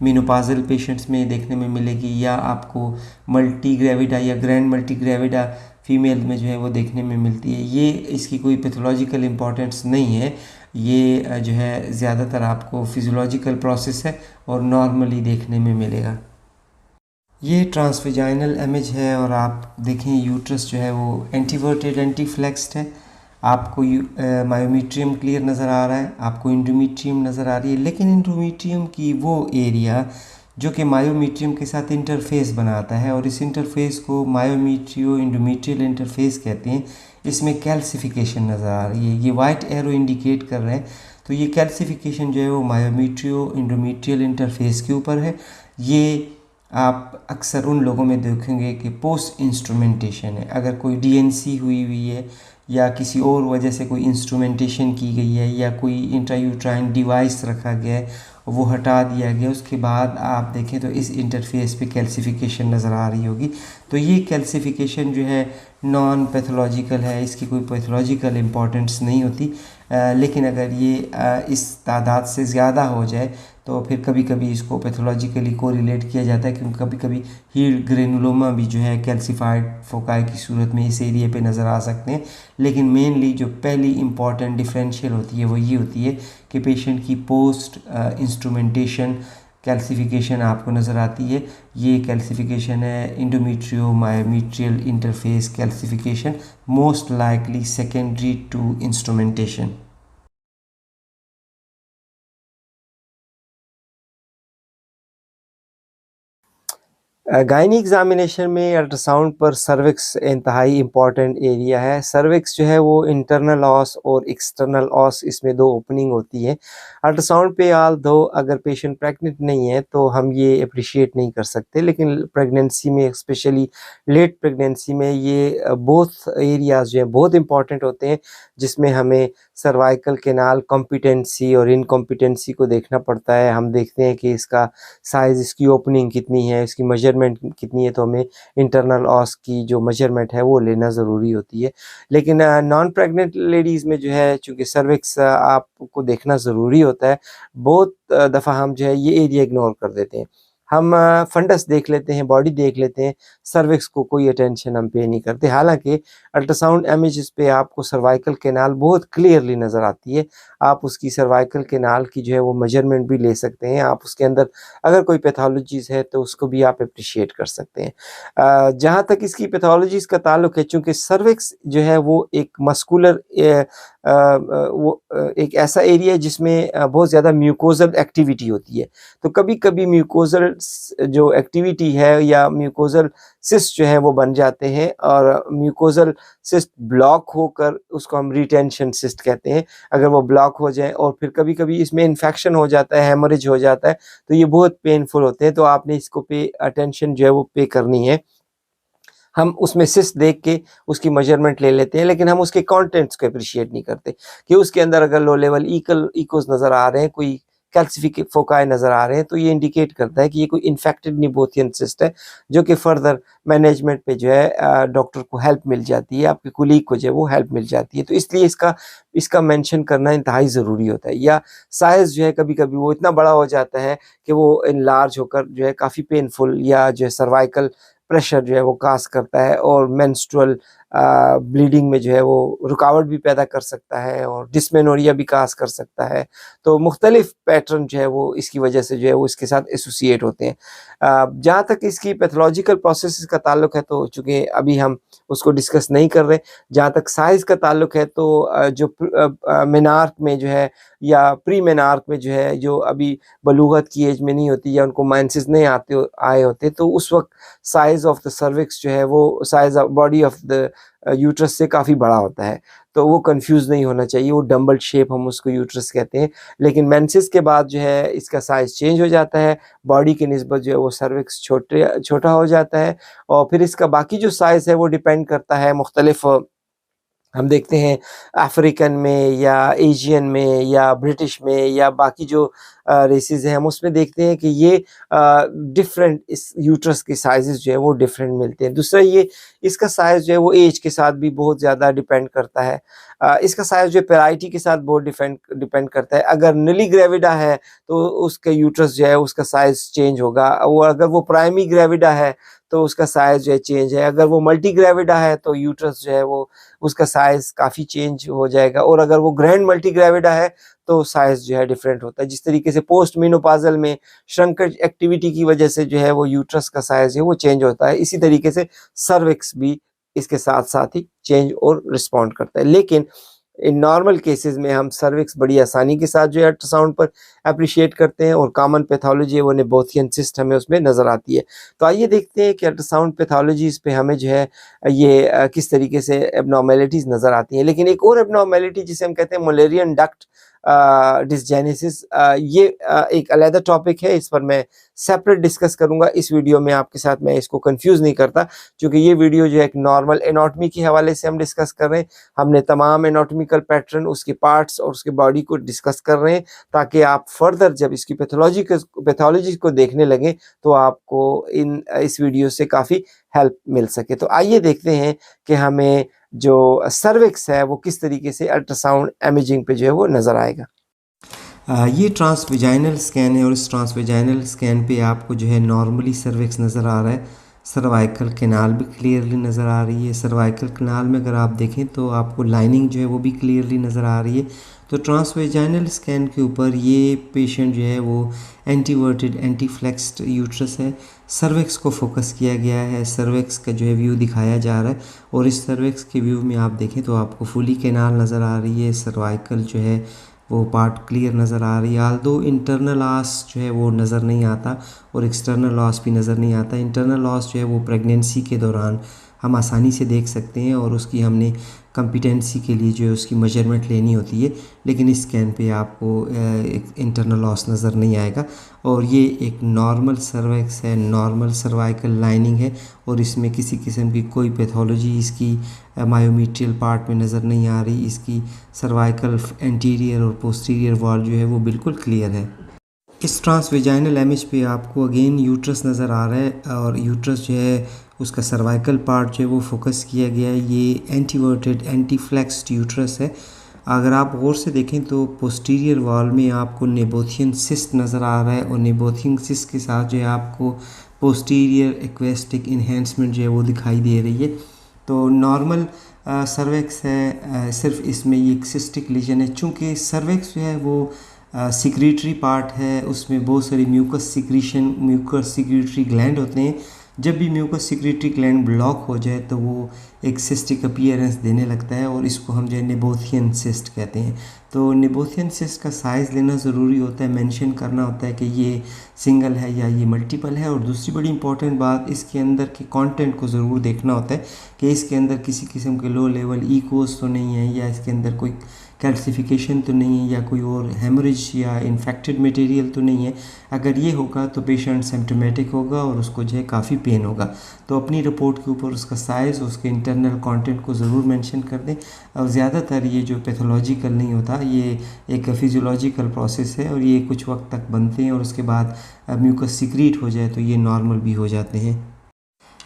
मेनोपाजल पेशेंट्स में देखने में मिलेगी या आपको मल्टी ग्रेविडा या ग्रैंड मल्टी ग्रेविडा फीमेल में जो है वो देखने में मिलती है। ये इसकी कोई पैथोलॉजिकल इम्पोर्टेंस नहीं है, ये जो है ज़्यादातर आपको फिजियोलॉजिकल प्रोसेस है और नॉर्मली देखने में मिलेगा। ये ट्रांसवेजाइनल इमेज है और आप देखें यूट्रस जो है वो एंटीवर्टेड एंटीफ्लेक्स्ड है। आपको मायोमीट्रियम क्लियर नज़र आ रहा है, आपको एंडोमेट्रियम नज़र आ रही है, लेकिन एंडोमेट्रियम की वो एरिया जो कि मायोमीट्रियम के साथ इंटरफेस बनाता है, और इस इंटरफेस को मायोमीट्रियो इंडोमीट्रियल इंटरफेस कहते हैं। इसमें कैल्सिफिकेशन नज़र आ रही है, ये वाइट एरो इंडिकेट कर रहे हैं। तो ये कैल्सिफिकेशन जो है वो मायोमीट्रियो इंडोमीट्रियल इंटरफेस के ऊपर है। ये आप अक्सर उन लोगों में देखेंगे कि पोस्ट इंस्ट्रूमेंटेशन है, अगर कोई डीएनसी हुई हुई है या किसी और वजह से कोई इंस्ट्रूमेंटेशन की गई है या कोई इंट्रायूट्राइन डिवाइस रखा गया है वो हटा दिया गया, उसके बाद आप देखें तो इस इंटरफेस पे कैल्सिफिकेशन नज़र आ रही होगी। तो ये कैल्सिफिकेशन जो है नॉन पैथोलॉजिकल है, इसकी कोई पैथोलॉजिकल इम्पोर्टेंस नहीं होती। लेकिन अगर ये इस तादाद से ज़्यादा हो जाए तो फिर कभी कभी इसको पैथोलॉजिकली कोरिलेट किया जाता है, क्योंकि कभी कभी हील ग्रेनुलोमा भी जो है कैल्सिफाइड फोकाई की सूरत में इस एरिया पे नज़र आ सकते हैं। लेकिन मेनली जो पहली इंपॉर्टेंट डिफरेंशियल होती है वो ये होती है कि पेशेंट की पोस्ट इंस्ट्रूमेंटेशन कैल्सिफिकेशन आपको नज़र आती है। ये कैल्सिफिकेशन है endometrio myometrial interface calcification, most likely secondary to instrumentation. Gynae examination में अल्ट्रासाउंड पर सर्विक्स इंतहाई इम्पॉर्टेंट एरिया है। सर्विक्स जो है वो इंटरनल ऑस और एक्सटर्नल ऑस, इसमें दो ओपनिंग होती है। अल्ट्रासाउंड पे आल दो अगर पेशेंट प्रेग्नेंट नहीं है तो हम ये अप्रिशिएट नहीं कर सकते, लेकिन प्रेगनेंसी में स्पेशली लेट प्रेगनेंसी में ये बोथ एरियाज जो है बहुत इंपॉर्टेंट होते हैं, जिसमें हमें सर्वाइकल केनाल कॉम्पिटेंसी और इनकॉम्पिटेंसी को देखना पड़ता है। हम देखते हैं कि इसका साइज़, इसकी ओपनिंग कितनी है, इसकी मेजरमेंट कितनी है, तो हमें इंटरनल ऑस की जो मेजरमेंट है वो लेना ज़रूरी होती है। लेकिन नॉन प्रेग्नेंट लेडीज़ में जो है चूँकि सर्विक्स आपको देखना ज़रूरी होता है, बहुत दफ़ा हम जो है ये एरिया इग्नोर कर देते हैं। हम फंडस देख लेते हैं, बॉडी देख लेते हैं, सर्विक्स को कोई अटेंशन हम पे नहीं करते। हालांकि अल्ट्रासाउंड इमेजेस पे आपको सर्वाइकल केनाल बहुत क्लियरली नज़र आती है। आप उसकी सर्वाइकल केनाल की जो है वो मेजरमेंट भी ले सकते हैं। आप उसके अंदर अगर कोई पैथोलॉजीज़ है तो उसको भी आप अप्रिशिएट कर सकते हैं। जहाँ तक इसकी पैथोलॉजीज़ का ताल्लुक है, चूँकि सर्विक्स जो है वो एक मस्कुलर एक ऐसा एरिया है जिसमें बहुत ज़्यादा म्यूकोज़ल एक्टिविटी होती है। तो कभी-कभी म्यूकोज़ल जो एक्टिविटी है या म्यूकोज़ल सिस्ट जो है वो बन जाते हैं, और म्यूकोज़ल सिस्ट ब्लॉक होकर उसको हम रिटेंशन सिस्ट कहते हैं। अगर वो ब्लॉक हो जाए और फिर कभी-कभी इसमें इन्फेक्शन हो जाता है, हेमोरेज हो जाता है, तो ये बहुत पेनफुल होते हैं। तो आपने इसको पे अटेंशन जो है वो पे करनी है। हम उसमें सिस्ट देख के उसकी मेजरमेंट ले लेते हैं, लेकिन हम उसके कंटेंट्स को अप्रिशिएट नहीं करते कि उसके अंदर अगर लो लेवल इकोज़ नज़र आ रहे हैं, कोई कैल्सिफिक फोकाई नज़र आ रहे हैं, तो ये इंडिकेट करता है कि ये कोई इन्फेक्टेड निबोथियन सिस्ट है, जो कि फर्दर मैनेजमेंट पे जो है डॉक्टर को हेल्प मिल जाती है, आपके कुलीग को जो है वो हेल्प मिल जाती है। तो इसलिए इसका इसका मेंशन करना इंतहाई ज़रूरी होता है। या साइज़ जो है कभी-कभी वो इतना बड़ा हो जाता है कि वो एनलार्ज होकर जो है काफ़ी पेनफुल या जो है सर्वाइकल प्रेशर जो है वो काज़ करता है, और मेंस्ट्रुअल ब्लीडिंग में जो है वो रुकावट भी पैदा कर सकता है, और डिस्मेनोरिया भी काज़ कर सकता है। तो मुख्तलिफ पैटर्न जो है वो इसकी वजह से जो है वो इसके साथ एसोसिएट होते हैं। जहाँ तक इसकी पैथोलॉजिकल प्रोसेसेस का ताल्लुक है, तो चूँकि अभी हम उसको डिस्कस नहीं कर रहे। जहाँ तक साइज़ का ताल्लुक है, तो जो मेनार्क में जो है या प्री मेनार्क में जो है, जो अभी बलूगत की एज में नहीं होती या उनको मेंसेस नहीं आए होते, तो उस वक़्त साइज़ ऑफ द सर्विक्स जो है वो size of body of the uterus से काफ़ी बड़ा होता है। तो वो कंफ्यूज नहीं होना चाहिए, वो डंबल शेप हम उसको यूट्रस कहते हैं। लेकिन मेंसेस के बाद जो है इसका साइज़ चेंज हो जाता है, बॉडी की निस्बत जो है वो सर्विक्स छोटा हो जाता है, और फिर इसका बाकी जो साइज़ है वो डिपेंड करता है मुख्तलिफ। हम देखते हैं अफ्रीकन में या एशियन में या ब्रिटिश में या बाकी जो रेसेस हैं, हम उसमें देखते हैं कि ये डिफरेंट इस यूट्रस के साइज़ेस जो है वो डिफरेंट मिलते हैं। दूसरा ये इसका साइज़ जो है वो एज के साथ भी बहुत ज़्यादा डिपेंड करता है। इसका साइज़ जो है पेराइटी के साथ बहुत डिपेंड करता है। अगर नीली ग्रेविडा है तो उसका यूट्रस जो है उसका साइज़ चेंज होगा, और अगर वो प्राइमरी ग्रेविडा है तो उसका साइज़ जो है चेंज है। अगर वो मल्टी ग्रेविडा है तो यूट्रस जो है वो उसका साइज़ काफ़ी चेंज हो जाएगा, और अगर वो ग्रैंड मल्टी ग्रेविडा है तो साइज़ जो है डिफरेंट होता है। जिस तरीके से पोस्ट मेनोपॉज़ल में श्रंकेज एक्टिविटी की वजह से जो है वो यूट्रस का साइज़ है वो चेंज होता है, इसी तरीके से सर्विक्स भी इसके साथ-साथ ही चेंज और रिस्पॉन्ड करता है। लेकिन इन नॉर्मल केसेस में हम सर्विक्स बड़ी आसानी के साथ जो है अल्ट्रासाउंड पर एप्रिशिएट करते हैं और कॉमन पैथोलॉजी है वो नेबोथियन सिस्ट हमें उसमें नज़र आती है। तो आइए देखते हैं कि अल्ट्रासाउंड पैथोलॉजीज़ पे हमें जो है ये किस तरीके से एब्नॉर्मेलिटीज़ नज़र आती हैं। लेकिन एक और एब्नॉर्मेलिटी जिसे हम कहते हैं मुलेरियन डक्ट डिसजेनेसिस, ये एक अलग टॉपिक है, इस पर मैं सेपरेट डिस्कस करूंगा इस वीडियो में आपके साथ। मैं इसको कंफ्यूज नहीं करता क्योंकि ये वीडियो जो है एक नॉर्मल एनाटॉमी के हवाले से हम डिस्कस कर रहे हैं। हमने तमाम एनाटॉमिकल पैटर्न, उसके पार्ट्स और उसके बॉडी को डिस्कस कर रहे हैं ताकि आप फर्दर जब इसकी पैथोलॉजी को देखने लगें तो आपको इस वीडियो से काफ़ी हेल्प मिल सके। तो आइए देखते हैं कि हमें जो सर्विक्स है वो किस तरीके से अल्ट्रासाउंड इमेजिंग पे जो है वो नज़र आएगा। ये ट्रांसवेजाइनल स्कैन है और इस ट्रांसवेजाइनल स्कैन पे आपको जो है नॉर्मली सर्विक्स नज़र आ रहा है, सर्वाइकल कैनाल भी क्लियरली नज़र आ रही है। सर्वाइकल कैनाल में अगर आप देखें तो आपको लाइनिंग जो है वो भी क्लियरली नज़र आ रही है। तो ट्रांसवेजाइनल स्कैन के ऊपर ये पेशेंट जो है वो एंटीवर्टेड एंटी फ्लेक्स्ड यूट्रस है, सर्विक्स को फोकस किया गया है, सर्विक्स का जो है व्यू दिखाया जा रहा है और इस सर्विक्स के व्यू में आप देखें तो आपको फुली कैनाल नज़र आ रही है, सर्वाइकल जो है वो पार्ट क्लियर नज़र आ रही है। आल्दो इंटरनल लॉस जो है वो नज़र नहीं आता और एक्सटर्नल लॉस भी नज़र नहीं आता। इंटरनल लॉस जो है वो प्रेगनेंसी के दौरान हम आसानी से देख सकते हैं और उसकी हमने कम्पिटेंसी के लिए जो है उसकी मेजरमेंट लेनी होती है, लेकिन इस स्कैन पे आपको इंटरनल लॉस नज़र नहीं आएगा। और ये एक नॉर्मल सर्विक्स है, नॉर्मल सर्वाइकल लाइनिंग है और इसमें किसी किस्म की कोई पैथोलॉजी इसकी मायोमीट्रियल पार्ट में नज़र नहीं आ रही। इसकी सर्वाइकल एंटीरियर और पोस्टीरियर वॉल जो है वो बिल्कुल क्लियर है। इस ट्रांसवेजाइनल इमेज पे आपको अगेन यूट्रस नज़र आ रहा है और यूट्रस जो है उसका सर्वाइकल पार्ट जो है वो फोकस किया गया है। ये एंटीवर्टेड एंटी फ्लेक्स्ड यूट्रस है। अगर आप गौर से देखें तो पोस्टीरियर वॉल में आपको नेबोथियन सिस्ट नज़र आ रहा है और नेबोथियन सिस्ट के साथ जो है आपको पोस्टीरियर एक्वेस्टिक इन्हेंसमेंट जो है वो दिखाई दे रही है। तो नॉर्मल सर्विक्स है, सिर्फ इसमें ये एक सिस्टिक लीजन है। चूँकि सर्विक्स जो है वो सिक्रीटरी पार्ट है, उसमें बहुत सारी म्यूकस सिक्रीटरी ग्लैंड होते हैं। जब भी म्यूकस सिक्रीटरी ग्लैंड ब्लॉक हो जाए तो वो एक सिस्टिक अपीयरेंस देने लगता है और इसको हम जो है नेबोथियन सिस्ट कहते हैं। तो नेबोथियन सिस्ट का साइज़ लेना ज़रूरी होता है, मेंशन करना होता है कि ये सिंगल है या ये मल्टीपल है। और दूसरी बड़ी इंपॉर्टेंट बात, इसके अंदर के कंटेंट को ज़रूर देखना होता है कि इसके अंदर किसी किस्म के लो लेवल ईकोस तो नहीं है या इसके अंदर कोई कैल्सिफिकेशन तो नहीं है या कोई और हेमरेज या इन्फेक्टेड मटेरियल तो नहीं है। अगर ये होगा तो पेशेंट सिम्टोमेटिक होगा और उसको जो है काफ़ी पेन होगा। तो अपनी रिपोर्ट के ऊपर उसका साइज़, उसके इंटरनल कंटेंट को ज़रूर मेंशन कर दें। और ज़्यादातर ये जो पैथोलॉजिकल नहीं होता, ये एक फिजियोलॉजिकल प्रोसेस है और ये कुछ वक्त तक बनते हैं और उसके बाद म्यूकस सिक्रीट हो जाए तो ये नॉर्मल भी हो जाते हैं।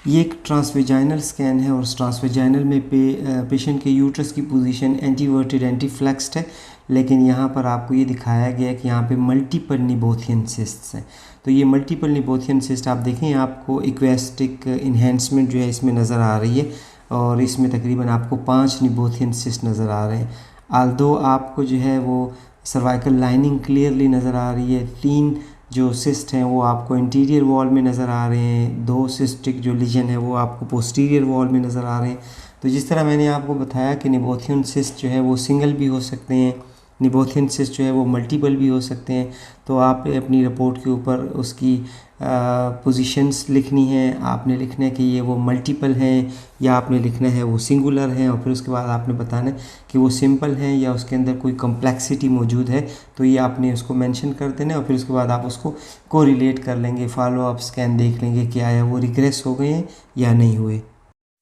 ये एक ट्रांसवेजाइनल स्कैन है और ट्रांसवेजाइनल में पेशेंट के यूट्रस की पोजीशन एंटीवर्टेड एंटी फ्लेक्स्ड है, लेकिन यहाँ पर आपको ये दिखाया गया है कि यहाँ पे मल्टीपल निबोथियन सिस्ट्स हैं। तो ये मल्टीपल निबोथियन सिस्ट आप देखें, आपको इक्वेस्टिक इन्हेंसमेंट जो है इसमें नज़र आ रही है और इसमें तकरीबन आपको 5 निबोथियन सिस्ट नज़र आ रहे हैं। आल्दो आपको जो है वो सर्वाइकल लाइनिंग क्लियरली नज़र आ रही है। 3 जो सिस्ट हैं वो आपको इंटीरियर वॉल में नज़र आ रहे हैं, 2 सिस्टिक जो लीजन है वो आपको पोस्टीरियर वॉल में नज़र आ रहे हैं। तो जिस तरह मैंने आपको बताया कि निबोथियन सिस्ट जो है वो सिंगल भी हो सकते हैं, निबोथियन सिस्ट जो है वो मल्टीपल भी हो सकते हैं। तो आप अपनी रिपोर्ट के ऊपर उसकी पोजीशंस लिखनी है, आपने लिखना है कि ये वो मल्टीपल हैं या आपने लिखना है वो सिंगुलर हैं और फिर उसके बाद आपने बताना है कि वो सिंपल हैं या उसके अंदर कोई कम्प्लेक्सिटी मौजूद है। तो ये आपने उसको मेंशन कर देना और फिर उसके बाद आप उसको कोरिलेट कर लेंगे, फॉलो अप स्कैन देख लेंगे कि आया वो रिग्रेस हो गए हैं या नहीं हुए।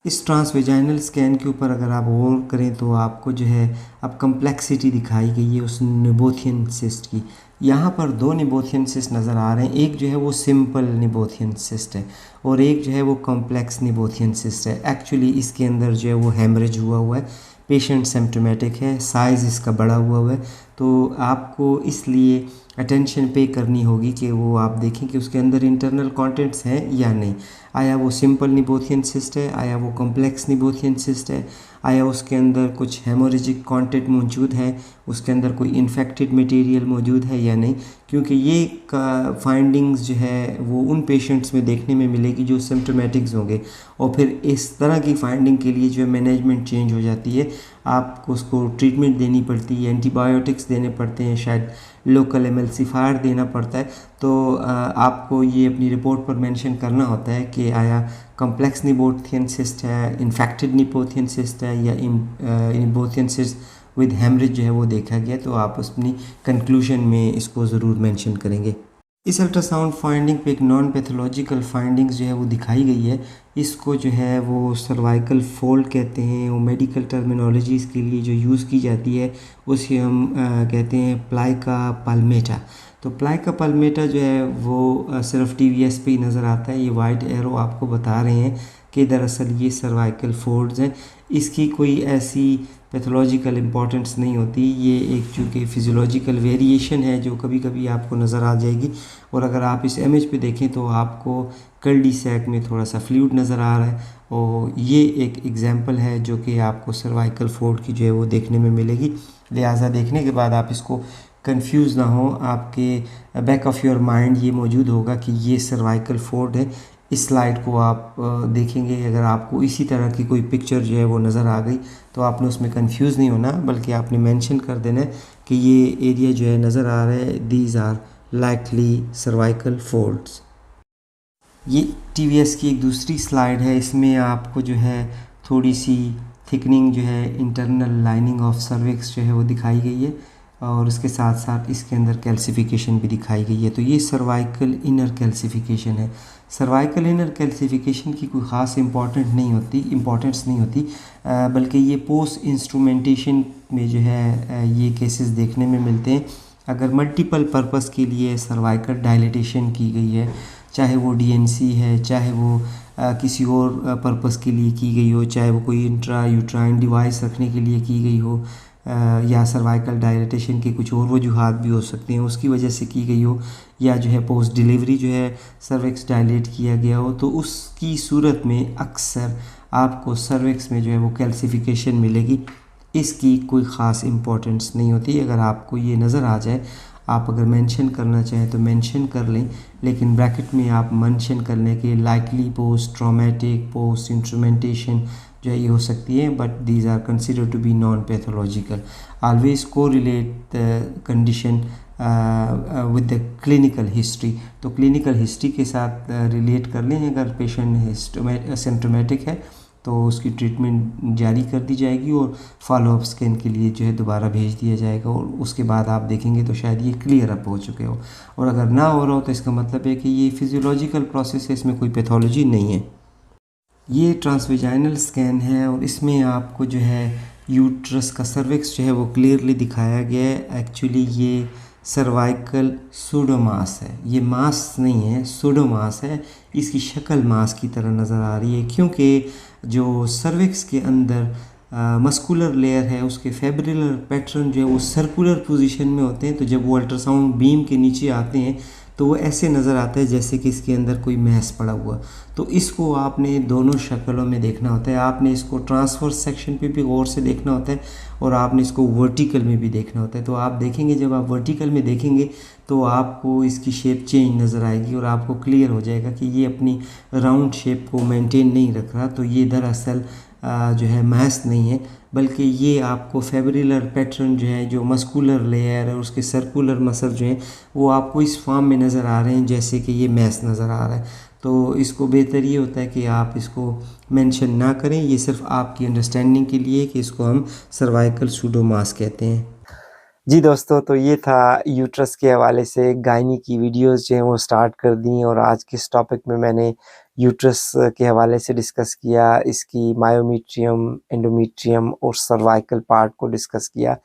इस ट्रांसवेजाइनल स्कैन के ऊपर अगर आप गौर करें तो आपको जो है अब कम्प्लेक्सिटी दिखाई गई है उस निबोथियन सिस्ट की। यहाँ पर 2 निबोथियन सिस्ट नज़र आ रहे हैं, एक जो है वो सिंपल निबोथियन सिस्ट है और एक जो है वो कॉम्प्लेक्स निबोथियन सिस्ट है। एक्चुअली इसके अंदर जो है वो हेमरेज हुआ है, पेशेंट सिम्टोमेटिक है, साइज़ इसका बड़ा हुआ है। तो आपको इसलिए अटेंशन पे करनी होगी कि वो आप देखें कि उसके अंदर इंटरनल कंटेंट्स हैं या नहीं। आया वो सिंपल निबोथियन सिस्ट है, आया वो कॉम्प्लेक्स निबोथियन सिस्ट है, आया उसके अंदर कुछ हेमोरेजिक कंटेंट मौजूद है, उसके अंदर कोई इन्फेक्टेड मटेरियल मौजूद है या नहीं। क्योंकि ये फाइंडिंग्स जो है वो उन पेशेंट्स में देखने में मिलेगी जो सिम्टोमेटिक्स होंगे और फिर इस तरह की फाइंडिंग के लिए जो है मैनेजमेंट चेंज हो जाती है आपको उसको ट्रीटमेंट देनी पड़ती है, एंटीबायोटिक्स देने पड़ते हैं, शायद लोकल एमएलसिफायर देना पड़ता है। तो आपको ये अपनी रिपोर्ट पर मेंशन करना होता है कि आया कॉम्प्लेक्स निबोथियन सिस्ट है, इन्फेक्टेड निबोथियन सिस्ट है, या निबोथियन सिस्ट विद हेमरेज जो है वो देखा गया। तो आप अपनी कंक्लूजन में इसको ज़रूर मेंशन करेंगे। इस अल्ट्रासाउंड फाइंडिंग पे एक नॉन पैथोलॉजिकल फाइंडिंग्स जो है वो दिखाई गई है। इसको जो है वो सर्वाइकल फोल्ड कहते हैं। वो मेडिकल टर्मिनोलॉजीज़ के लिए जो यूज़ की जाती है उसे हम कहते हैं प्लाइका पाल्मेटा। तो प्लाइका पाल्मेटा जो है वो सिर्फ टीवीएस पे ही नज़र आता है। ये वाइट एरो आपको बता रहे हैं कि दरअसल ये सर्वाइकल फोल्ड्स हैं। इसकी कोई ऐसी पैथोलॉजिकल इम्पॉर्टेंस नहीं होती। ये एक चूँकि फिजियोलॉजिकल वेरिएशन है जो कभी कभी आपको नज़र आ जाएगी। और अगर आप इस इमेज पे देखें तो आपको कर्ली सैक में थोड़ा सा फ्लूइड नज़र आ रहा है, और ये एक एग्जांपल है जो कि आपको सर्वाइकल फोल्ड की जो है वो देखने में मिलेगी। लिहाजा देखने के बाद आप इसको कंफ्यूज ना हो, आपके बैक ऑफ योर माइंड ये मौजूद होगा कि ये सर्वाइकल फोल्ड है। इस स्लाइड को आप देखेंगे, अगर आपको इसी तरह की कोई पिक्चर जो है वो नज़र आ गई तो आपने उसमें कंफ्यूज नहीं होना, बल्कि आपने मेंशन कर देना है कि ये एरिया जो है नज़र आ रहा है, these are likely cervical folds. ये टीवीएस की एक दूसरी स्लाइड है। इसमें आपको जो है थोड़ी सी थिकनिंग जो है इंटरनल लाइनिंग ऑफ सर्विक्स जो है वो दिखाई गई है, और इसके साथ साथ इसके अंदर कैल्सिफिकेशन भी दिखाई गई है। तो ये सर्वाइकल इनर कैल्सिफिकेशन है। सर्वाइकल इनर कैल्सिफिकेशन की कोई ख़ास इम्पोर्टेंस नहीं होती, बल्कि ये पोस्ट इंस्ट्रूमेंटेशन में जो है ये केसेस देखने में मिलते हैं। अगर मल्टीपल पर्पस के लिए सर्वाइकल डायलिटेशन की गई है, चाहे वो डीएनसी है, चाहे वो किसी और पर्पस के लिए की गई हो, चाहे वो कोई इंट्रा यूट्राइन डिवाइस रखने के लिए की गई हो, या सर्वाइकल डायलिटेशन के कुछ और वजूहात भी हो सकते हैं उसकी वजह से की गई हो, या जो है पोस्ट डिलीवरी जो है सर्विक्स डायलेट किया गया हो, तो उसकी सूरत में अक्सर आपको सर्विक्स में जो है वो कैल्सिफिकेशन मिलेगी। इसकी कोई ख़ास इम्पोर्टेंस नहीं होती। अगर आपको ये नज़र आ जाए, आप अगर मेंशन करना चाहें तो मेंशन कर लें, लेकिन ब्रैकेट में आप मेंशन कर लें कि likely post traumatic post instrumentation जो है ये हो सकती है, but these are consider to be non pathological. Always को relate the condition with the clinical history. तो क्लिनिकल हिस्ट्री के साथ रिलेट कर लें। अगर पेशेंट सिम्टोमेटिक है तो उसकी ट्रीटमेंट जारी कर दी जाएगी और फॉलोअप स्कैन के लिए जो है दोबारा भेज दिया जाएगा, और उसके बाद आप देखेंगे तो शायद ये क्लियर अप हो चुके हो। और अगर ना हो रहा हो तो इसका मतलब है कि ये फिजियोलॉजिकल प्रोसेस है, इसमें कोई पैथोलॉजी नहीं है। ये ट्रांसवेजाइनल स्कैन है और इसमें आपको जो है यूट्रस का सर्विक्स जो है वो क्लियरली दिखाया गया है। एक्चुअली ये सर्वाइकल सूडोमास है, ये मास नहीं है, सूडोमास है। इसकी शक्ल मास की तरह नज़र आ रही है क्योंकि जो सर्विक्स के अंदर मस्कुलर लेयर है उसके फेब्रिलर पैटर्न जो है वो सर्कुलर पोजीशन में होते हैं। तो जब वो अल्ट्रासाउंड बीम के नीचे आते हैं तो वो ऐसे नज़र आता है जैसे कि इसके अंदर कोई मैस पड़ा हुआ। तो इसको आपने दोनों शक्लों में देखना होता है। आपने इसको ट्रांसवर्स सेक्शन पे भी गौर से देखना होता है और आपने इसको वर्टिकल में भी देखना होता है। तो आप देखेंगे, जब आप वर्टिकल में देखेंगे तो आपको इसकी शेप चेंज नज़र आएगी और आपको क्लियर हो जाएगा कि ये अपनी राउंड शेप को मेंटेन नहीं रख रहा। तो ये दरअसल जो है मैस नहीं है, बल्कि ये आपको फेब्रिलर पैटर्न जो है, जो मस्कुलर लेयर है उसके सर्कुलर मसल जो हैं वो आपको इस फॉर्म में नज़र आ रहे हैं जैसे कि ये मैस नज़र आ रहा है। तो इसको बेहतर ये होता है कि आप इसको मेंशन ना करें। ये सिर्फ आपकी अंडरस्टैंडिंग के लिए कि इसको हम सर्वाइकल सूडोमास कहते हैं। जी दोस्तों, तो ये था यूट्रस के हवाले से गायनी की वीडियोस जो हैं वो स्टार्ट कर दी, और आज के इस टॉपिक में मैंने यूट्रस के हवाले से डिस्कस किया, इसकी मायोमीट्रियम, एंडोमीट्रियम और सर्वाइकल पार्ट को डिस्कस किया।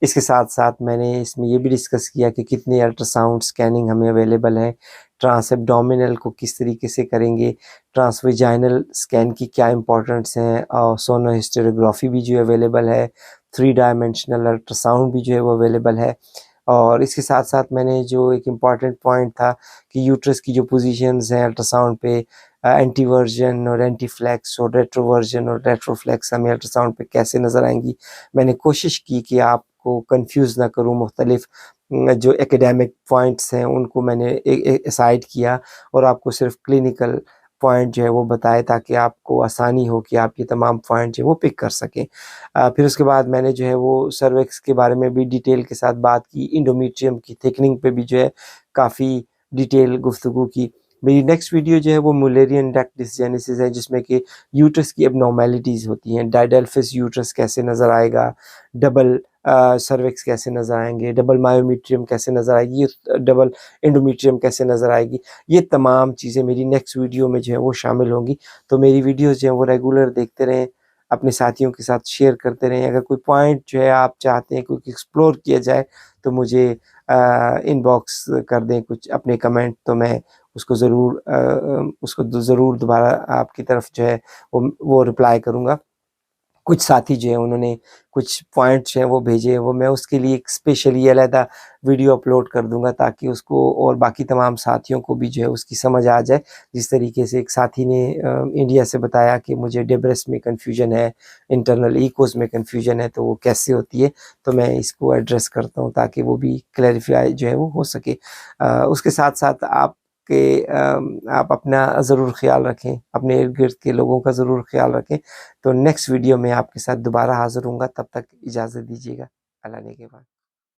इसके साथ-साथ मैंने इसमें ये भी डिस्कस किया कि कितनी अल्ट्रासाउंड स्कैनिंग हमें अवेलेबल है, ट्रांस एब्डोमिनल को किस तरीके से करेंगे, ट्रांसवेजाइनल स्कैन की क्या इंपॉर्टेंस है, और सोनोहिस्टेरोग्राफी भी जो अवेलेबल है, 3 डायमेंशनल अल्ट्रासाउंड भी जो है वो अवेलेबल है। और इसके साथ-साथ मैंने जो एक इम्पॉर्टेंट पॉइंट था कि यूट्रस की जो पोजीशंस हैं अल्ट्रासाउंड पे, एंटीवर्जन और एंटीफ्लेक्स और रेट्रोवर्जन और रेट्रोफ्लेक्स हमें अल्ट्रासाउंड पे कैसे नज़र आएंगी। मैंने कोशिश की कि आपको कंफ्यूज ना करूं, मुख्तलिफ जो एकेडमिक पॉइंट्स हैं उनको मैंने साइड किया और आपको सिर्फ क्लिनिकल पॉइंट जो है वो बताए ताकि आपको आसानी हो कि आप ये तमाम पॉइंट जो है वो पिक कर सकें। फिर उसके बाद मैंने जो है वो सर्विक्स के बारे में भी डिटेल के साथ बात की, इंडोमेट्रियम की थिकनिंग पे भी जो है काफ़ी डिटेल गुफ्तगू की। मेरी नेक्स्ट वीडियो जो है वो मुलेरियन डक्ट डिसजेनेसिस है, जिसमें कि यूट्रस की एब्नॉर्मेलिटीज़ होती हैं। डायडेल्फिस यूट्रस कैसे नज़र आएगा, डबल सर्विक्स कैसे नज़र आएंगे, डबल मायोमेट्रियम कैसे नज़र आएगी, डबल एंडोमेट्रियम कैसे नज़र आएगी, ये तमाम चीज़ें मेरी नेक्स्ट वीडियो में जो है वो शामिल होंगी। तो मेरी वीडियोज़ जो है वो रेगुलर देखते रहें, अपने साथियों के साथ शेयर करते रहें। अगर कोई पॉइंट जो है आप चाहते हैं कोई एक्सप्लोर किया जाए तो मुझे इनबॉक्स कर दें कुछ अपने कमेंट, तो मैं उसको ज़रूर दोबारा आपकी तरफ जो है वो रिप्लाई करूँगा। कुछ साथी जो हैं उन्होंने कुछ पॉइंट्स हैं वो भेजे हैं, वो मैं उसके लिए एक स्पेशली अलहदा वीडियो अपलोड कर दूँगा ताकि उसको और बाकी तमाम साथियों को भी जो है उसकी समझ आ जाए। जिस तरीके से एक साथी ने इंडिया से बताया कि मुझे डेब्रेस में कन्फ्यूजन है, इंटरनल इकोज़ में कन्फ्यूजन है, तो वो कैसे होती है, तो मैं इसको एड्रेस करता हूँ ताकि वो भी क्लैरिफ़ाई जो है वो हो सके। उसके साथ-साथ आप अपना ज़रूर ख़्याल रखें, अपने इर्द-गिर्द के लोगों का ज़रूर ख़्याल रखें। तो नेक्स्ट वीडियो में आपके साथ दोबारा हाज़िर होऊँगा, तब तक इजाज़त दीजिएगा। अल्लाह ने के बाद।